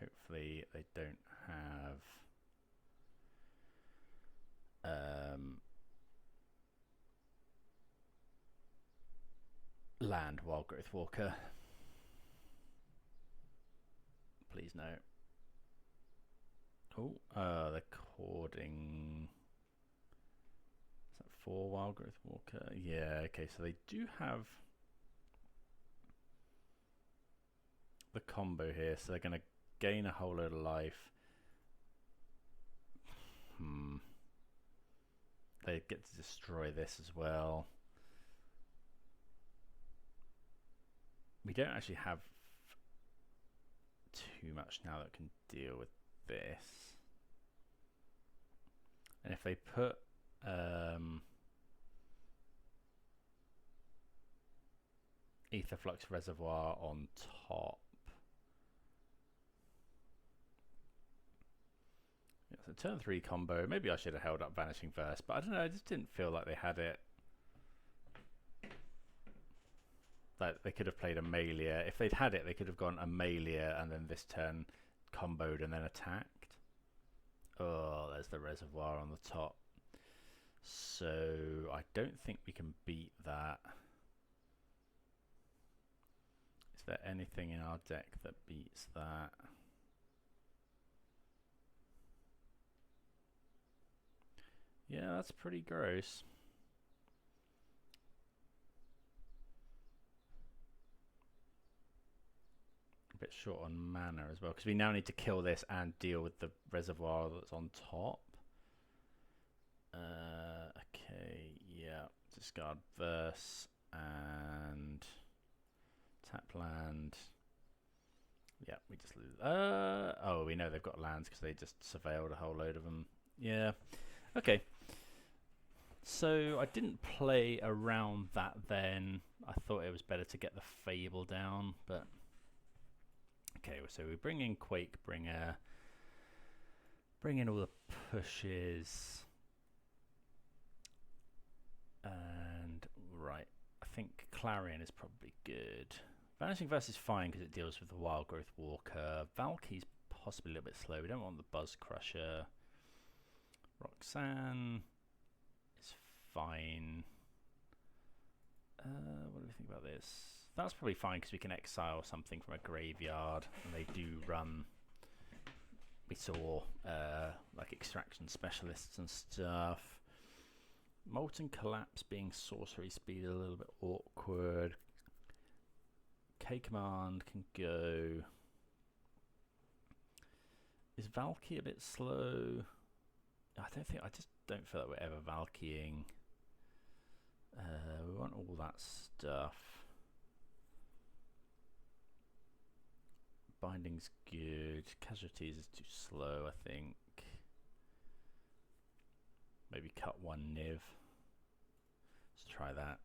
Hopefully they don't have land Wildgrowth Walker. Please no. Oh, they're cording. Is that 4 Wildgrowth Walker? Yeah, okay, so they do have the combo here, so they're going to gain a whole load of life. They get to destroy this as well. We don't actually have too much now that can deal with this. And if they put Aetherflux Reservoir on top, yeah, so turn 3 combo. Maybe I should have held up Vanishing Verse, but I don't know, I just didn't feel like they had it. Like they could have played Amalia. If they'd had it, they could have gone Amalia and then this turn comboed and then attacked. Oh, there's the Reservoir on the top. So I don't think we can beat that. Is there anything in our deck that beats that? Yeah, that's pretty gross. A bit short on mana as well, because we now need to kill this and deal with the Reservoir that's on top. Okay, yeah. Discard Verse and tap land. Yeah, we just lose. Oh, we know they've got lands because they just surveilled a whole load of them. Yeah. Okay. So I didn't play around that then. I thought it was better to get the Fable down, but okay. So we bring in Quakebringer, bring in all the pushes, and right. I think Clarion is probably good. Vanishing Verse is fine because it deals with the Wildgrowth Walker. Valki's possibly a little bit slow. We don't want the Buzzcrusher. Roxanne is fine. What do we think about this? That's probably fine because we can exile something from a graveyard, and they do run. We saw like extraction specialists and stuff. Molten Collapse being sorcery speed a little bit awkward. K command can go. Is Valki a bit slow? I don't feel like we're ever Valkying. We want all that stuff. Binding's good. Casualties is too slow, I think. Maybe cut one Niv. Let's try that.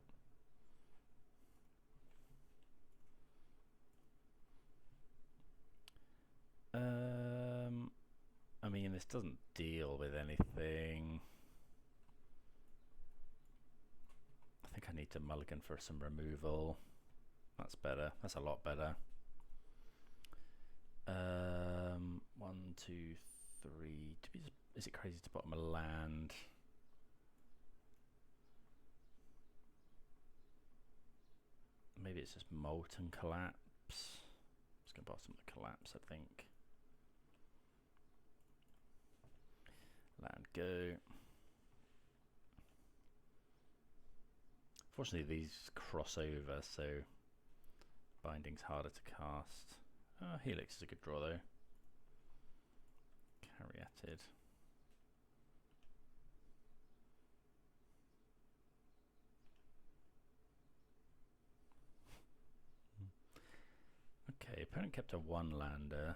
I mean, this doesn't deal with anything. I think I need to mulligan for some removal. That's better. That's a lot better. 1, 2, 3. Is it crazy to bottom a land? Maybe it's just Molten Collapse. I'm just going to bottom the Collapse, I think. Land go. Fortunately, these cross over, so Binding's harder to cast. Helix is a good draw, though. Caryatid. Okay, opponent kept a 1-lander.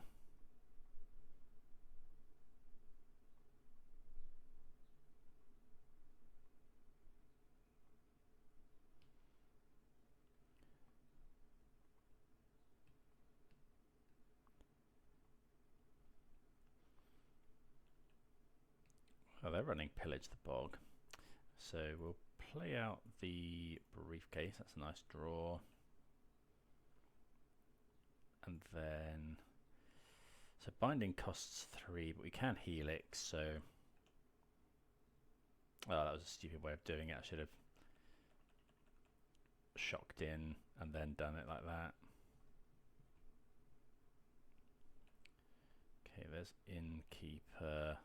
Oh, they're running Pillage the Bog. So we'll play out the Briefcase. That's a nice draw. And then, so Binding costs 3, but we can Helix, so, oh, that was a stupid way of doing it. I should have shocked in and then done it like that. Okay, there's Innkeeper.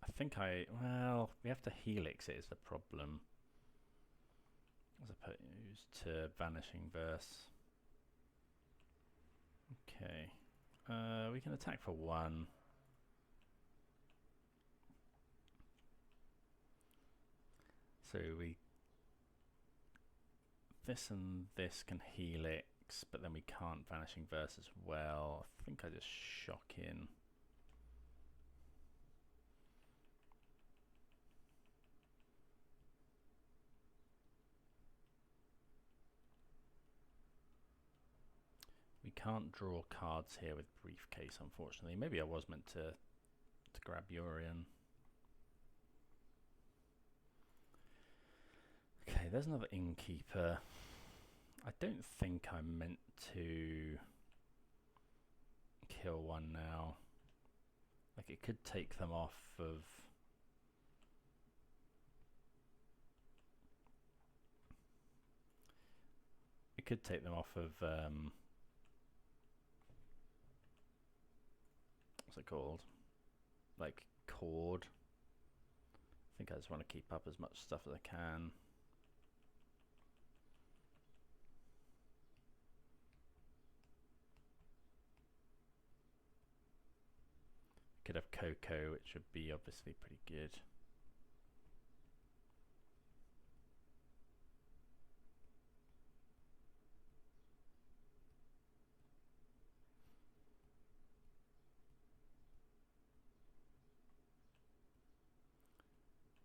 I think well, we have to Helix it is the problem, as opposed to Vanishing Verse. Okay, we can attack for 1. So this and this can Helix, but then we can't Vanishing Verse as well. I think I just shock in. We can't draw cards here with Briefcase, unfortunately. Maybe I was meant to grab Urian. Okay, there's another Innkeeper. I don't think I'm meant to kill one now. Like, it could take them off of... It could take them off of... what's it called? Like, Cord. I think I just want to keep up as much stuff as I can. Could have Coco, which would be obviously pretty good.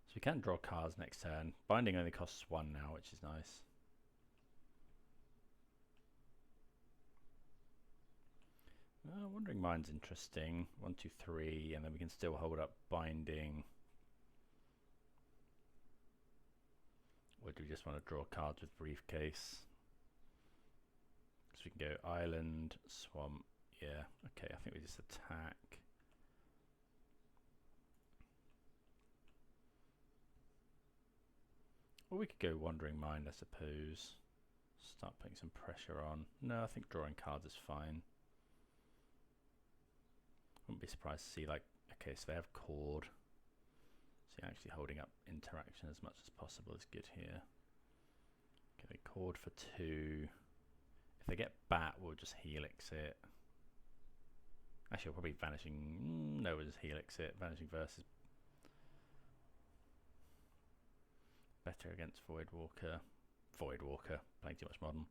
So we can draw cards next turn. Binding only costs 1 now, which is nice. Wandering Mind's interesting. 1, 2, 3, and then we can still hold up Binding. Or do we just want to draw cards with Briefcase? So we can go Island, Swamp. Yeah, okay, I think we just attack. Or we could go Wandering Mind, I suppose. Start putting some pressure on. No, I think drawing cards is fine. Wouldn't be surprised to see, like, okay, so they have Cord. So actually holding up interaction as much as possible is good here. Okay, Cord for 2. If they get Bat, we'll just Helix it. Actually, we'll probably Vanishing... no, we'll just Helix it. Vanishing Verse is better against Void Walker. Playing too much Modern.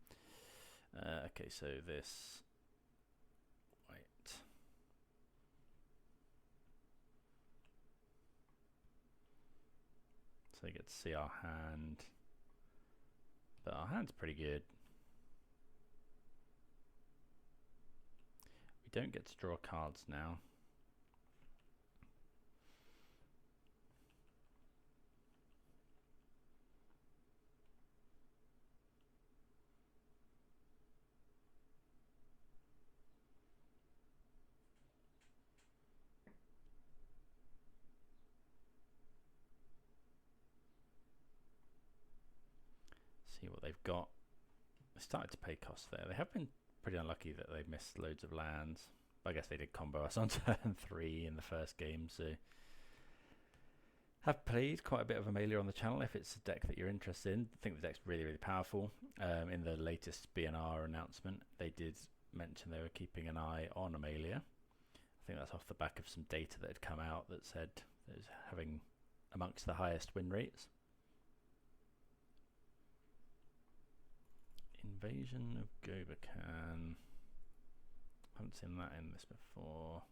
Okay, so this. Wait. So you get to see our hand. But our hand's pretty good. We don't get to draw cards now. See what they've got. They started to pay costs there. They have been pretty unlucky that they missed loads of lands. I guess they did combo us on turn 3 in the first game, so have played quite a bit of Amalia on the channel if it's a deck that you're interested in. I think the deck's really, really powerful. In the latest BNR announcement, they did mention they were keeping an eye on Amalia. I think that's off the back of some data that had come out that said it was having amongst the highest win rates. Invasion of Gobakan. Haven't seen that in this before.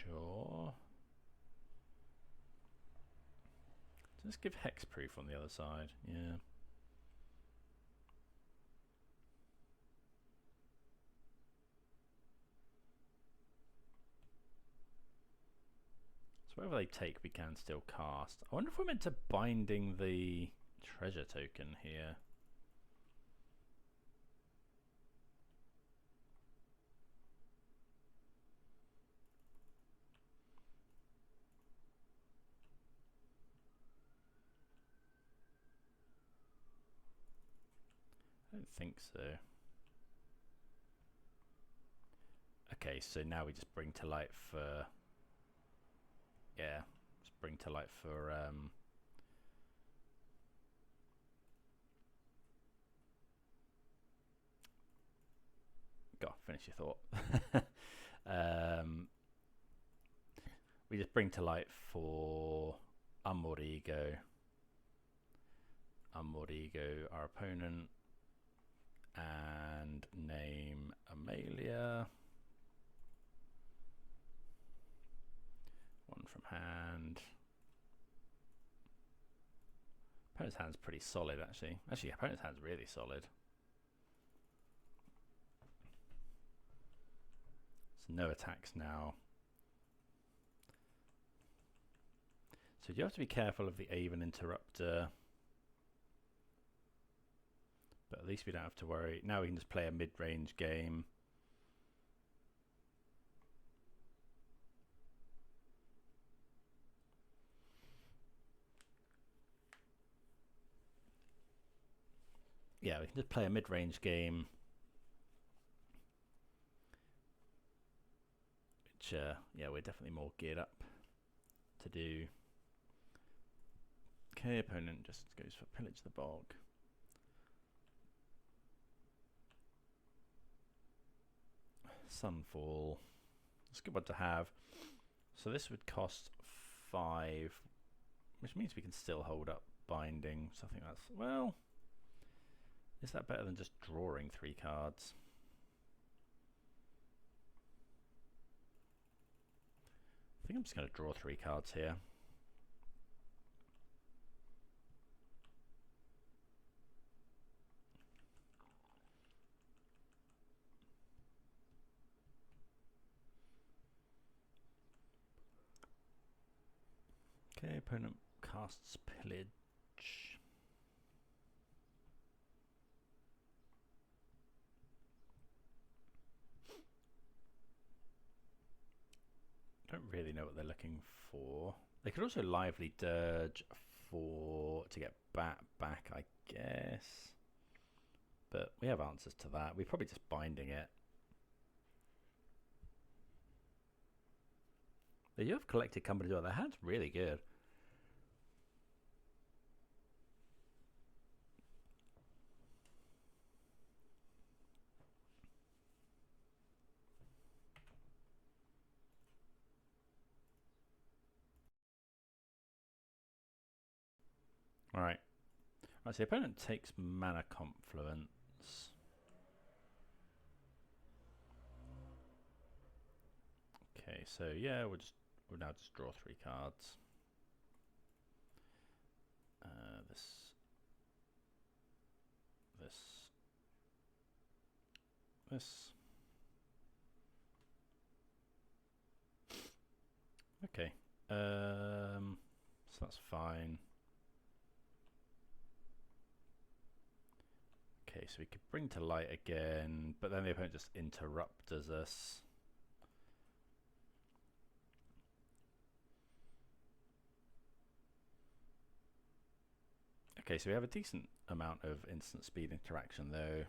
Sure. Let's give hexproof on the other side. Yeah. So whatever they take, we can still cast. I wonder if we're meant to binding the treasure token here. I don't think so. Okay, so now we just bring to light for... Yeah, just bring to light for... Go, finish your thought. We just bring to light for Unmoored Ego. Unmoored Ego, our opponent. And name Amalia. One from hand. Opponent's hand's pretty solid, actually. Actually, opponent's hand's really solid. So no attacks now. So you have to be careful of the Aven Interrupter. But at least we don't have to worry. Now we can just play a mid-range game. Yeah, we can just play a mid-range game. Which, yeah, we're definitely more geared up to do. Okay, opponent just goes for Pillage the Bog. Sunfall. It's a good one to have. So this would cost 5, which means we can still hold up binding. So I think that's, well, is that better than just drawing 3 cards? I think I'm just going to draw 3 cards here. Okay, opponent casts Pillage. Don't really know what they're looking for. They could also lively dirge to get back, I guess. But we have answers to that. We're probably just binding it. You have collected company as well. Their hand's really good. Alright. Right, so the opponent takes Mana Confluence. Okay, so yeah, we'll now just draw 3 cards. This. Okay. So that's fine. Okay, so we could bring to light again, but then the opponent just interrupts us. Okay, so we have a decent amount of instant speed interaction though.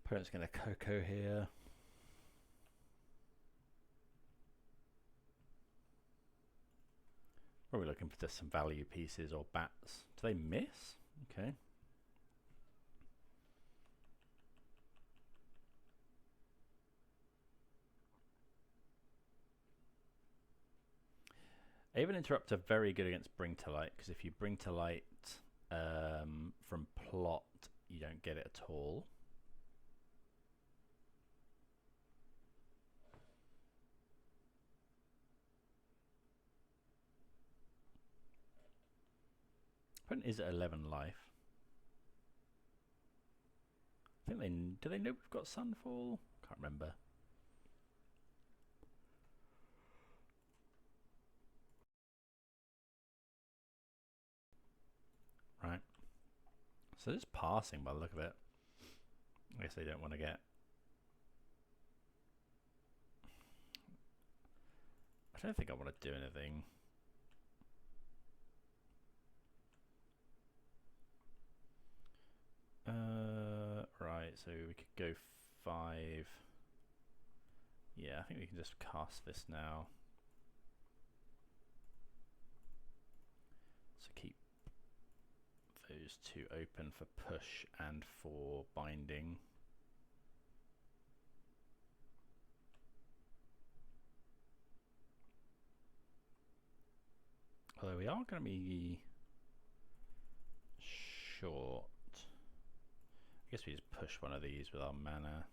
Opponent's going to Coco here. Probably looking for just some value pieces or bats. Do they miss? Okay. Aven Interrupter very good against Bring to Light, because if you Bring to Light from plot, you don't get it at all. Opponent is at 11 life. I think do they know we've got Sunfall? Can't remember. Right. So just passing by the look of it. I guess they don't want to get. I don't think I want to do anything. Right, so we could go 5. Yeah, I think we can just cast this now. So keep those 2 open for push and for binding. Although we are going to be short. I guess we just push one of these with our mana.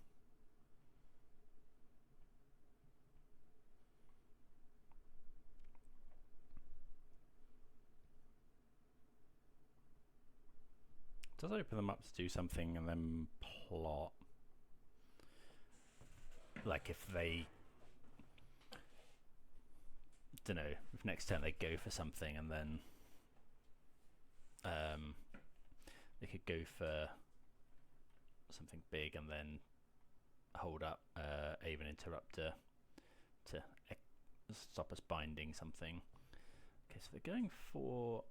It does open them up to do something and then plot. Like if they, don't know, if next turn they go for something and then they could go for something big and then hold up Aven Interrupter to stop us binding something. Okay, so they're going for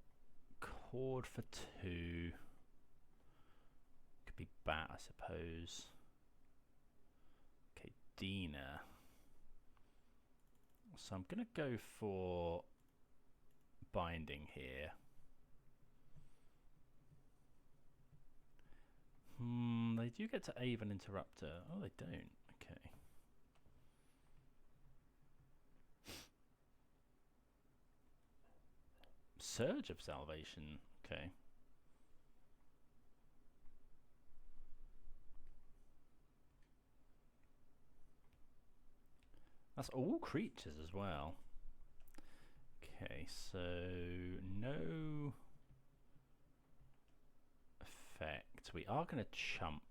Cord for 2. Could be Bat, I suppose. Okay, Dina. So I'm going to go for binding here. They do get to Aven Interrupter. Oh, they don't. Okay. Surge of Salvation. Okay. That's all creatures as well. Okay, so no effect. We are going to chump.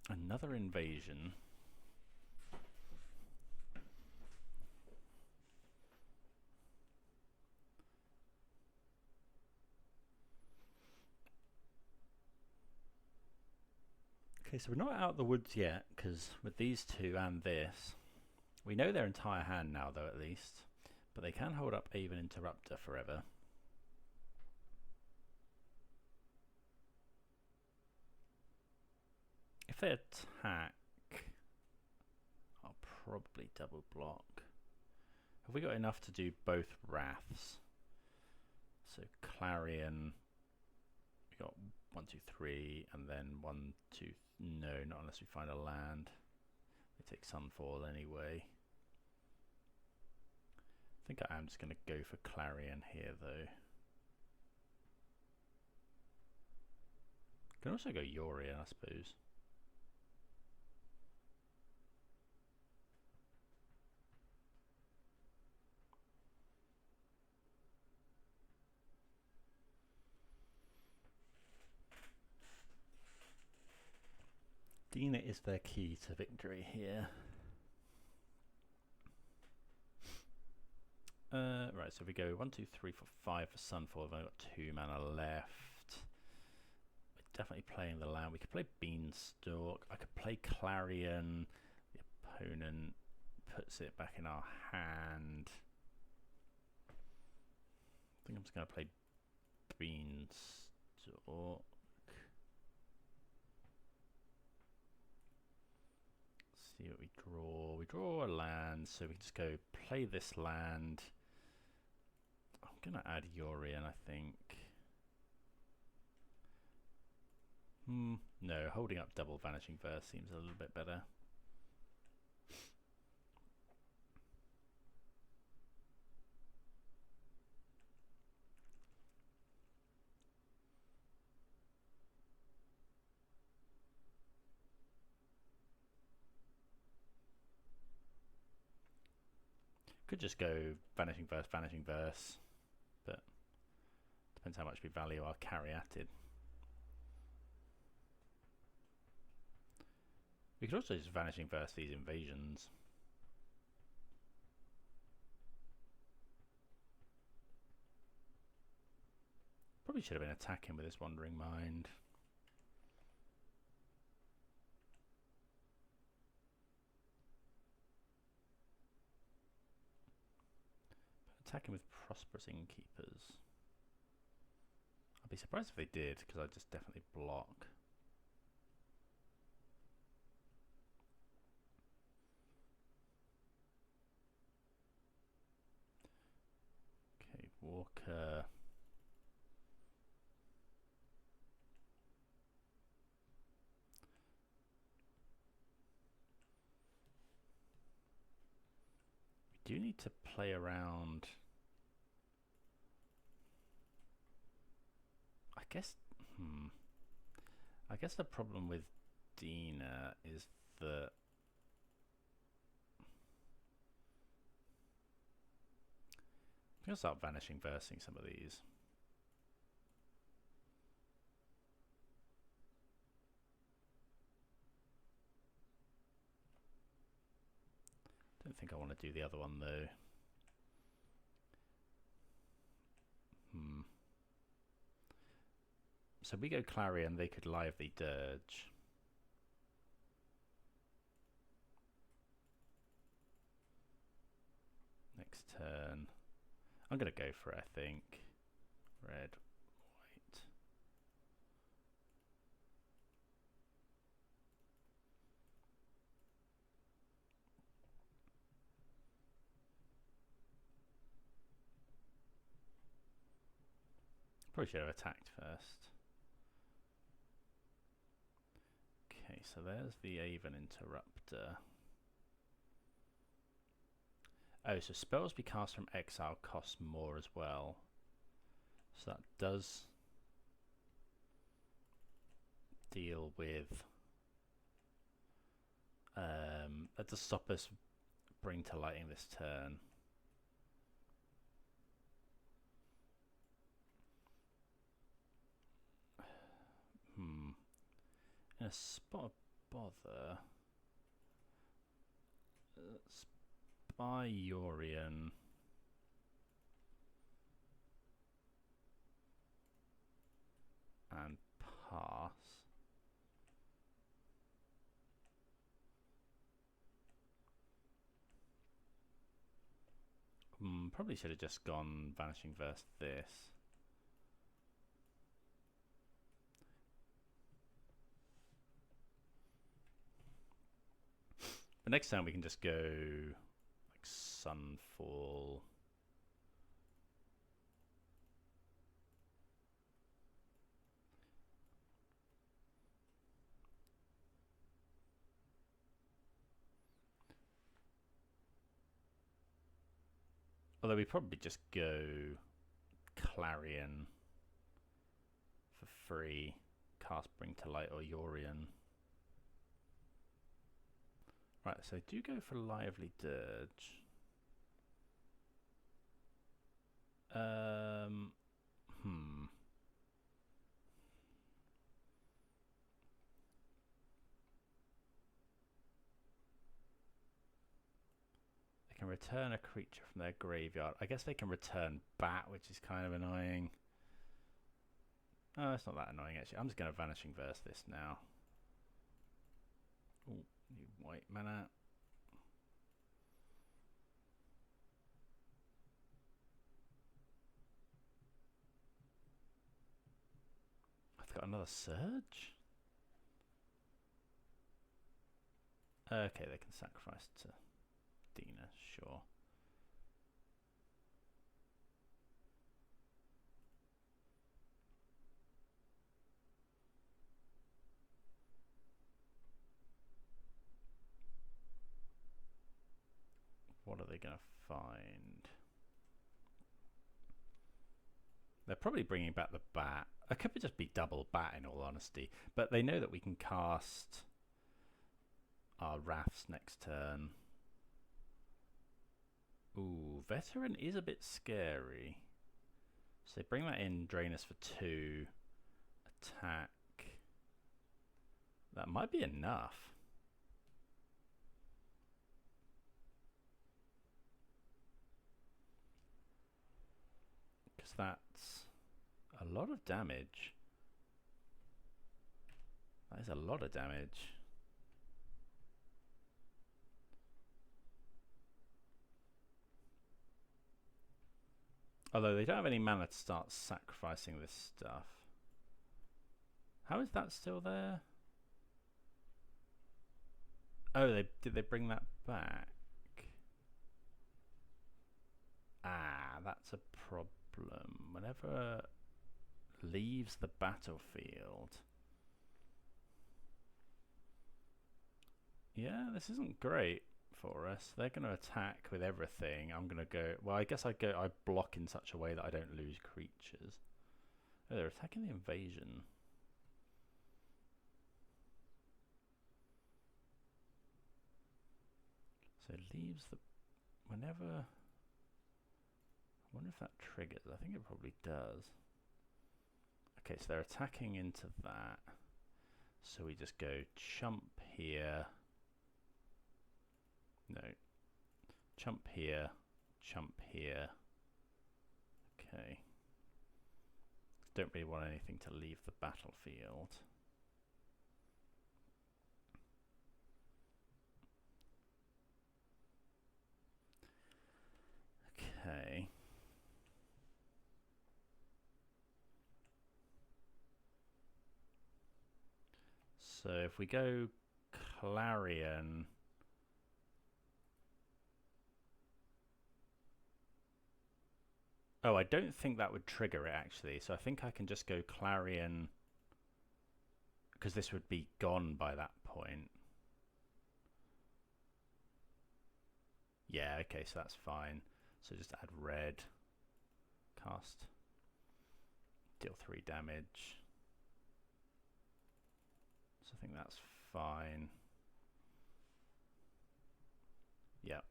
Another invasion. Okay, so we're not out of the woods yet, because with these 2 and this, we know their entire hand now, though, at least. But they can hold up Aven Interrupter forever. If they attack, I'll probably double block. Have we got enough to do both Wraths? So Clarion, we got 1, 2, 3, and then 1, 2. No, not unless we find a land. We take Sunfall anyway. I think I am just going to go for Clarion here, though. Can also go Yorion, I suppose. Dina is their key to victory here. Right, so we go 1, 2, 3, 4, 5 for Sunfall. I've only got 2 mana left. We're definitely playing the land. We could play Beanstalk. I could play Clarion. The opponent puts it back in our hand. I think I'm just going to play Beanstalk. See what we draw. We draw a land, so we can just go play this land. I'm gonna add Yorion, I think. No, holding up double Vanishing Verse seems a little bit better. Could just go Vanishing Verse, but depends how much we value our Caryatid. We could also just Vanishing Verse these invasions. Probably should have been attacking with this Wandering Mind. Attacking with Prosperous Innkeepers. I'd be surprised if they did, because I'd just definitely block. Okay, Walker. We do need to play around. I guess the problem with Dina is that I'm going to start Vanishing Versing some of these. Don't think I want to do the other one though. So we go Clarion, they could lively Dirge. Next turn. I'm going to go for it, I think. Red, white. Probably should have attacked first. Okay, so there's the Aven Interrupter. Oh, so spells we cast from exile cost more as well. So that does deal with... that does stop us bring to lighting this turn. In a spot of bother, Spy Yorion. And pass. Probably should have just gone Vanishing Verse this. But next time we can just go like Sunfall. Although we probably just go Clarion for free, cast Bring to Light or Yorion. Right, so do go for Lively Dirge. They can return a creature from their graveyard. I guess they can return Bat, which is kind of annoying. Oh, it's not that annoying actually. I'm just going to Vanishing Verse this now. Ooh, need white mana. I've got another Surge? Okay, they can sacrifice to Dina, sure. What are they going to find? They're probably bringing back the Bat. It could just be double Bat in all honesty. But they know that we can cast our Wraths next turn. Ooh, Veteran is a bit scary. So they bring that in, drain us for 2. Attack. That might be enough. Because that's a lot of damage. That is a lot of damage. Although they don't have any mana to start sacrificing this stuff. How is that still there? Oh, did they bring that back? Ah, that's a problem. Whenever leaves the battlefield. Yeah, this isn't great for us. They're going to attack with everything. I'm going to go... Well, I guess I block in such a way that I don't lose creatures. Oh, they're attacking the invasion. So leaves the... Whenever... I wonder if that triggers. I think it probably does. Okay, so they're attacking into that. So we just go chump here. No. Chump here. Chump here. Okay. Don't really want anything to leave the battlefield. Okay. So if we go Clarion, oh, I don't think that would trigger it actually. So I think I can just go Clarion because this would be gone by that point. Yeah, okay, so that's fine. So just add red, cast, deal 3 damage. So I think that's fine. Yep.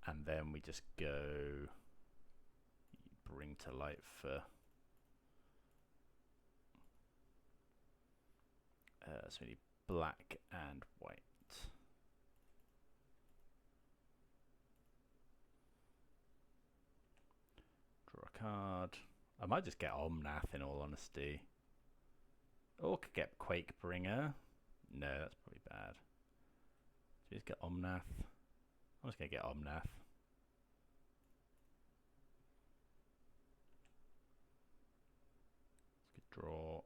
And then we just go bring to light for so we need black and white. Draw a card. I might just get Omnath in all honesty. Or could get Quakebringer. No, that's probably bad. So just get Omnath. I'm just going to get Omnath. Let's draw.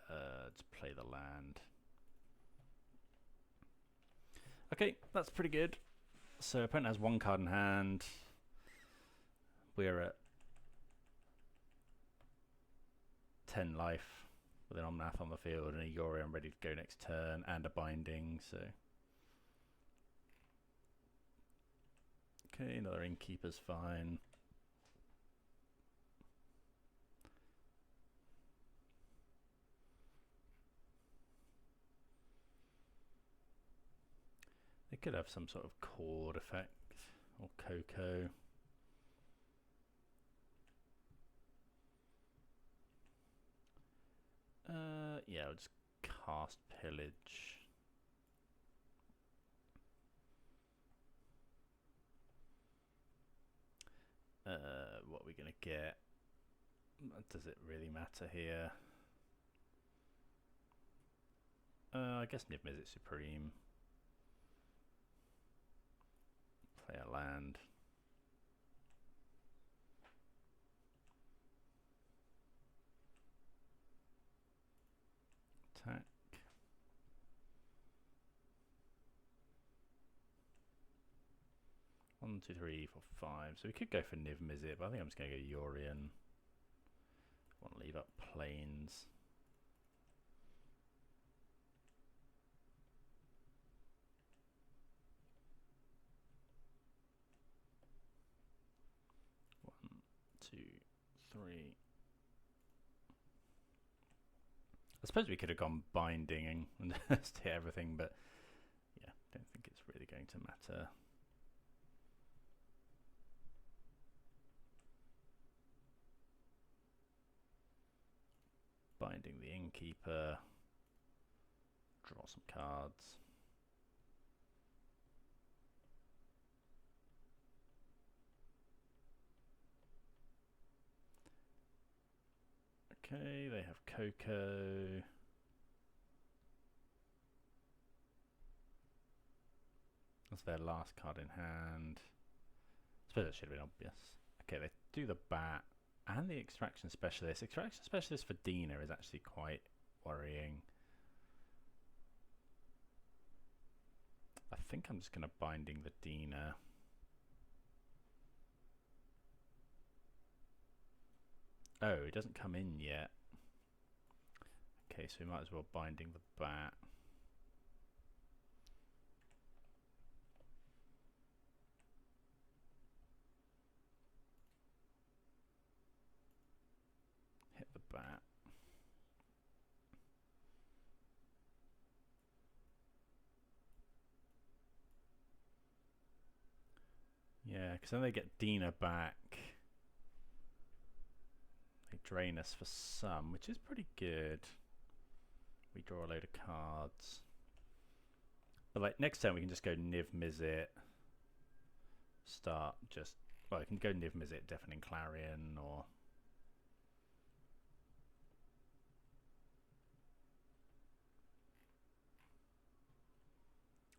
Let's play the land. Okay, that's pretty good. So opponent has 1 card in hand. We're at 10 life. With an Omnath on the field and a Yorion ready to go next turn and a Binding, so Okay, another Innkeeper's fine. They could have some sort of chord effect or Coco. Yeah, I'll just cast Pillage. What are we gonna get? Does it really matter here? I guess Niv-Mizzet Supreme. Play a land. Attack. One, two, three, four, five. So we could go for Niv-Mizzet, but I think I'm just going to go Yorion. Want to leave up Plains. One, two, three. I suppose we could have gone Binding and just hit everything, but yeah, don't think it's really going to matter. Binding the Innkeeper, draw some cards. Okay, they have Coco. That's their last card in hand. I suppose that should have been obvious. Okay, they do the Bat. And the Extraction Specialist. Extraction Specialist for Dina is actually quite worrying. I think I'm just going to Binding the Dina. Oh, it doesn't come in yet. Okay, so we might as well Binding the Bat. Hit the Bat. Yeah, because then they get Dina back. They drain us for some, which is pretty good. We draw a load of cards. But like next turn we can just go Niv-Mizzet. Start just, well, we can go Niv-Mizzet, Deafening Clarion, or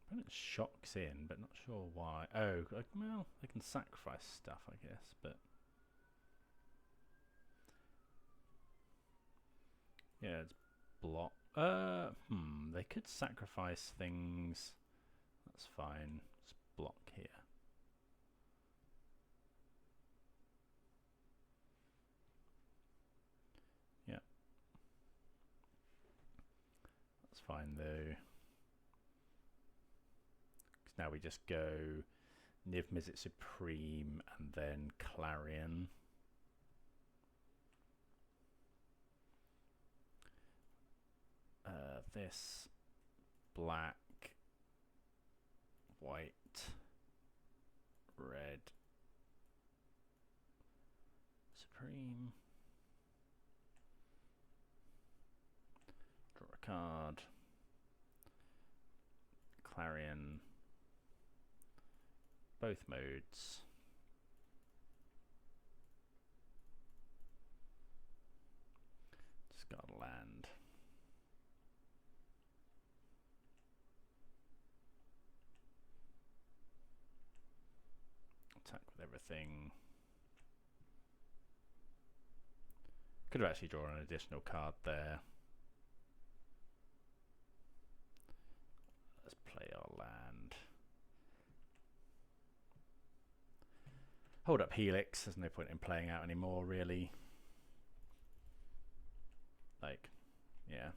opponent shocks in, but not sure why. Oh, well, they can sacrifice stuff, I guess, but yeah, it's block. They could sacrifice things. That's fine. Let's block here. Yeah, that's fine though. Now we just go Niv-Mizzet Supreme and then Clarion. This black, white, red, Supreme. Draw a card. Clarion. Both modes. Just got a land. Attack with everything. Could have actually drawn an additional card there. Let's play our land. Hold up Helix, there's no point in playing out anymore really. Like, yeah.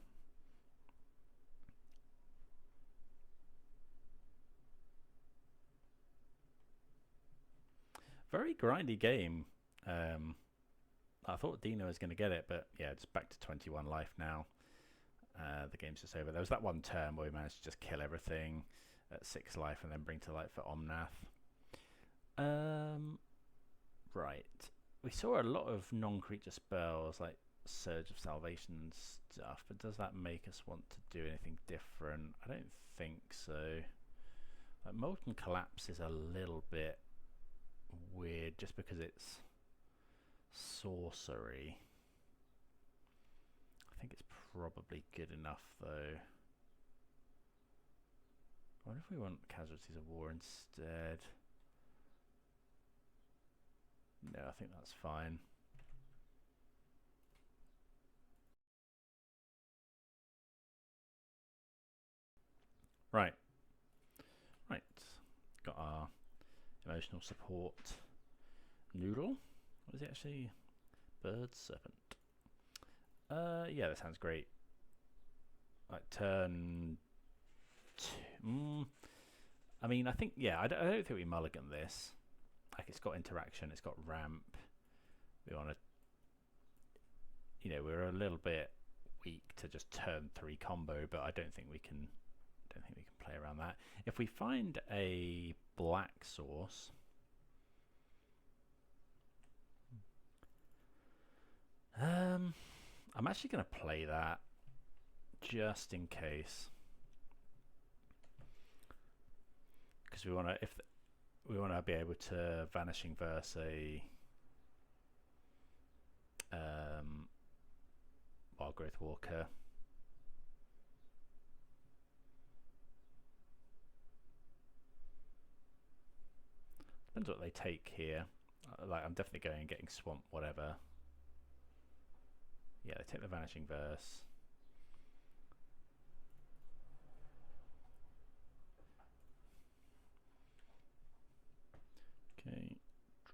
Very grindy game. I thought Dino was going to get it, but yeah, it's back to 21 life now. The game's just over. There was that one turn where we managed to just kill everything at 6 life and then bring to light for Omnath. Right. We saw a lot of non-creature spells like Surge of Salvation and stuff, but does that make us want to do anything different? I don't think so. Like Molten Collapse is a little bit weird just because it's sorcery. I think it's probably good enough though. What if we want Casualties of War instead? No, I think that's fine. Right. Right. Got our emotional support noodle. What is it actually? Bird Serpent. Yeah, that sounds great. Like turn two. I mean, I think, yeah, I don't think we mulligan this. Like, it's got interaction, it's got ramp. We want to, you know, we're a little bit weak to just turn 3 combo, but I don't think we can play around that. If we find a black source, I'm actually going to play that just in case, because we want to, if we want to be able to Vanishing Verse a Wildgrowth Walker. Depends what they take here. Like, I'm definitely going and getting Swamp, whatever. Yeah, they take the Vanishing Verse. Okay,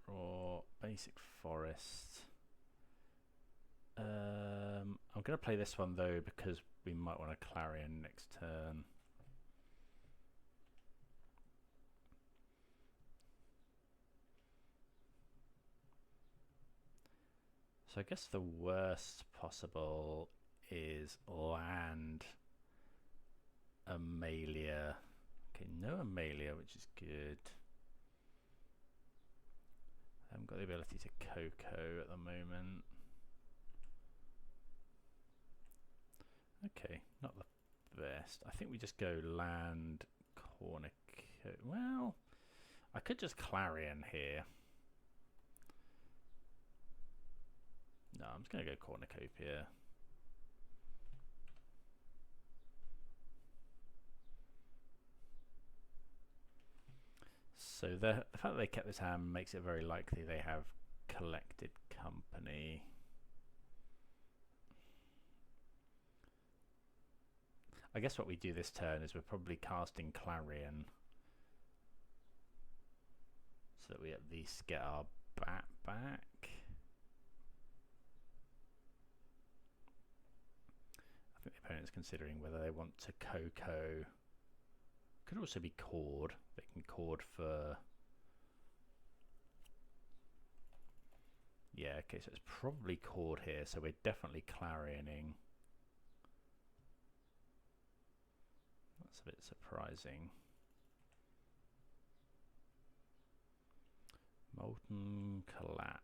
draw basic forest. I'm going to play this one though because we might want a Clarion next turn. So I guess the worst possible is land Amalia. Okay, no Amalia, which is good. I haven't got the ability to Coco at the moment. Okay, not the best. I think we just go land Cornucopia. Well, I could just Clarion here. No, I'm just going to go Cornucopia. So the fact that they kept this hand makes it very likely they have collected company. I guess what we do this turn is we're probably casting Clarion so that we at least get our bat back. I think the opponent's considering whether they want to Coco. Could also be Cord. They can Cord for... Yeah, okay, so it's probably Cord here, so we're definitely Clarioning. That's a bit surprising. Molten Collapse.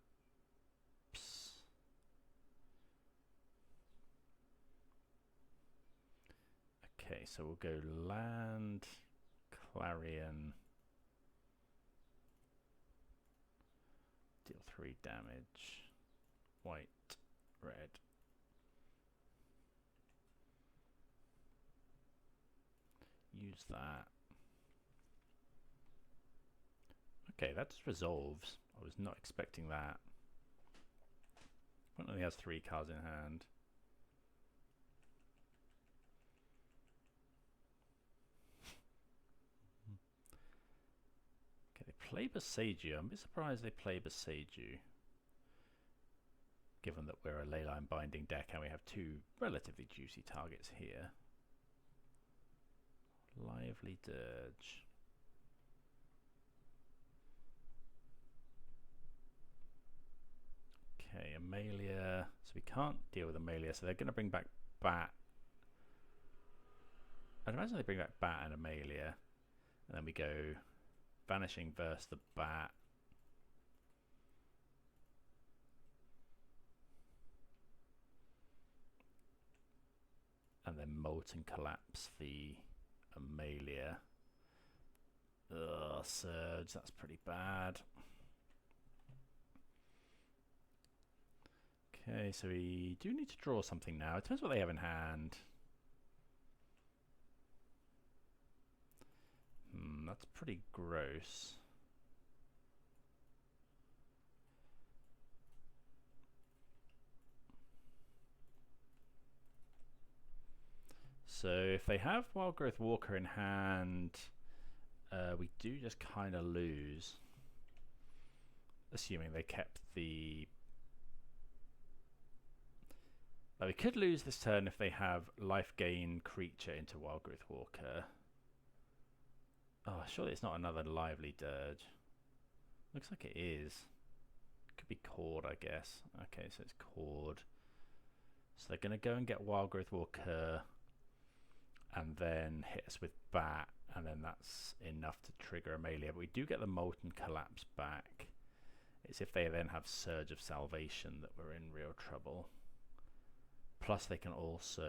Okay, so we'll go land, Clarion, deal 3 damage, white, red. Use that. Okay, that just resolves. I was not expecting that. One only has 3 cards in hand. Okay, they play Boseiju. I'm a bit surprised they play Boseiju, given that we're a Leyline Binding deck and we have 2 relatively juicy targets here. Lively Dirge. Amalia. So we can't deal with Amalia. So they're going to bring back Bat. I'd imagine they bring back Bat and Amalia. And then we go Vanishing Verse the Bat. And then Molten Collapse the Amalia. Ugh, Surge, that's pretty bad. Okay, so we do need to draw something now. It depends what they have in hand. That's pretty gross. So if they have Wildgrowth Walker in hand, we do just kind of lose. Assuming they kept the... we could lose this turn if they have Life Gain Creature into Wildgrowth Walker. Oh, surely it's not another Lively Dirge. Looks like it is. Could be Cord, I guess. Okay, so it's Cord. So they're going to go and get Wildgrowth Walker and then hit us with Bat, and then that's enough to trigger Amalia. But we do get the Molten Collapse back. It's if they then have Surge of Salvation that we're in real trouble. Plus they can also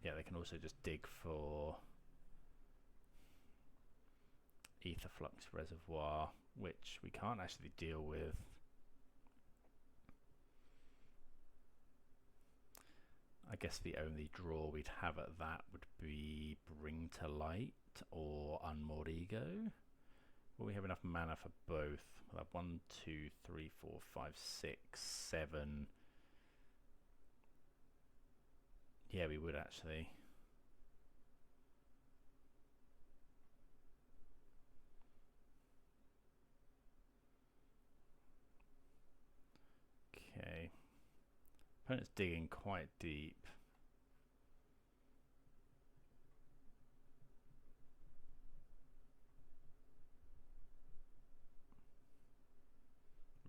yeah, they can also just dig for Aetherflux Reservoir, which we can't actually deal with. I guess the only draw we'd have at that would be Bring to Light or Unmoored Ego. Will we have enough mana for both? We'll have 1, 2, 3, 4, 5, 6, 7. Yeah, we would actually. Okay. Opponent's digging quite deep.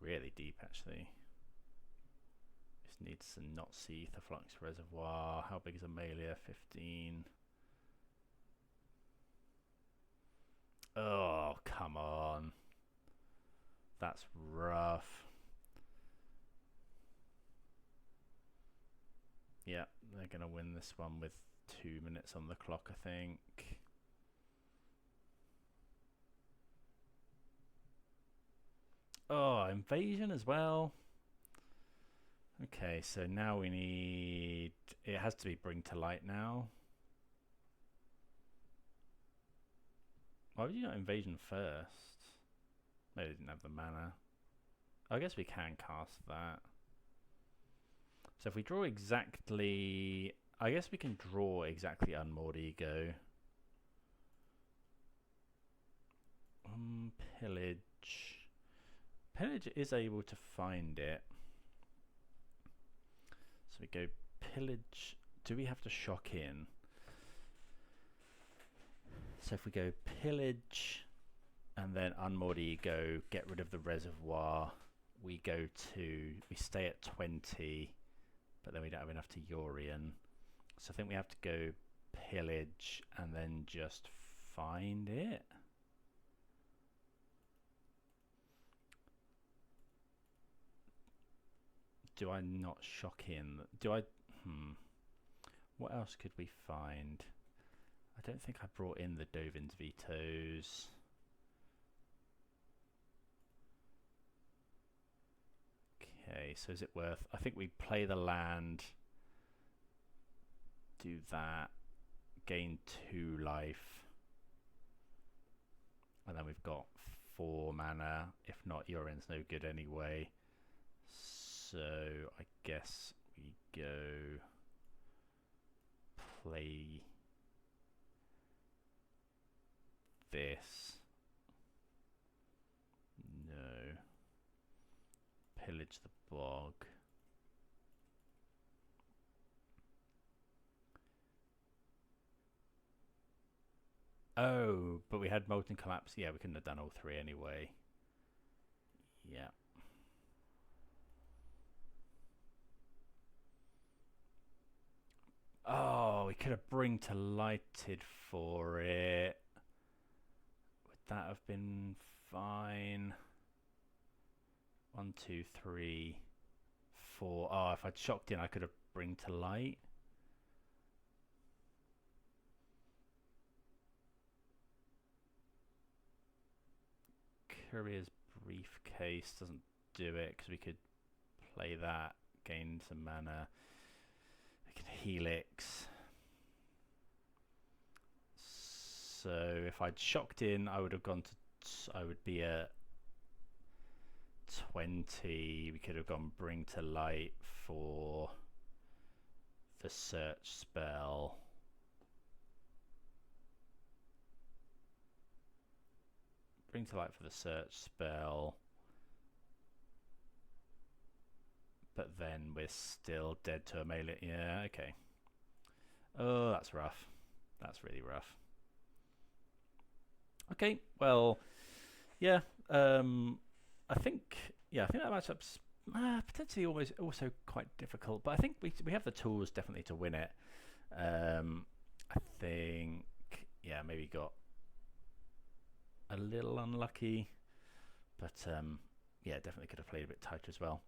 Really deep, actually. Just needs to not see the Flux Reservoir. How big is Amalia? 15. Oh, come on. That's rough. Yeah, they're going to win this one with 2 minutes on the clock, I think. Oh, Invasion as well. Okay, so now we need... It has to be Bring to Light now. Why would you not Invasion first? Maybe they didn't have the mana. I guess we can cast that. So if we draw exactly... I guess we can draw exactly Unmoored Ego. Pillage. Pillage is able to find it. So we go Pillage. Do we have to shock in? So if we go Pillage and then Unmoored Ego, get rid of the reservoir, we stay at 20, but then we don't have enough to Yorion. So I think we have to go Pillage and then just find it. Do I not shock in? Do I... What else could we find? I don't think I brought in the Dovin's Vetoes. Okay, so is it worth... I think we play the land, do that, gain 2 life, and then we've got 4 mana. If not, Yorion's no good anyway. So I guess we go play this. No. Pillage the Bog. Oh, but we had Molten Collapse. Yeah, we couldn't have done all three anyway. Yeah. Oh, we could have Bring to Lighted for it. Would that have been fine? 1, 2, 3, 4. Oh, if I'd shocked in, I could have Bring to Light. Courier's Briefcase doesn't do it because we could play that, gain some mana. We can Helix. So if I'd shocked in, I would have gone to. I would be at 20. We could have gone Bring to Light for the search spell. Bring to Light for the search spell. But then we're still dead to a melee. Yeah, okay. Oh, that's rough. That's really rough. Okay, well, yeah. I think that matchup's potentially almost also quite difficult, but I think we have the tools definitely to win it. I think, yeah, maybe got a little unlucky, but yeah, definitely could have played a bit tighter as well.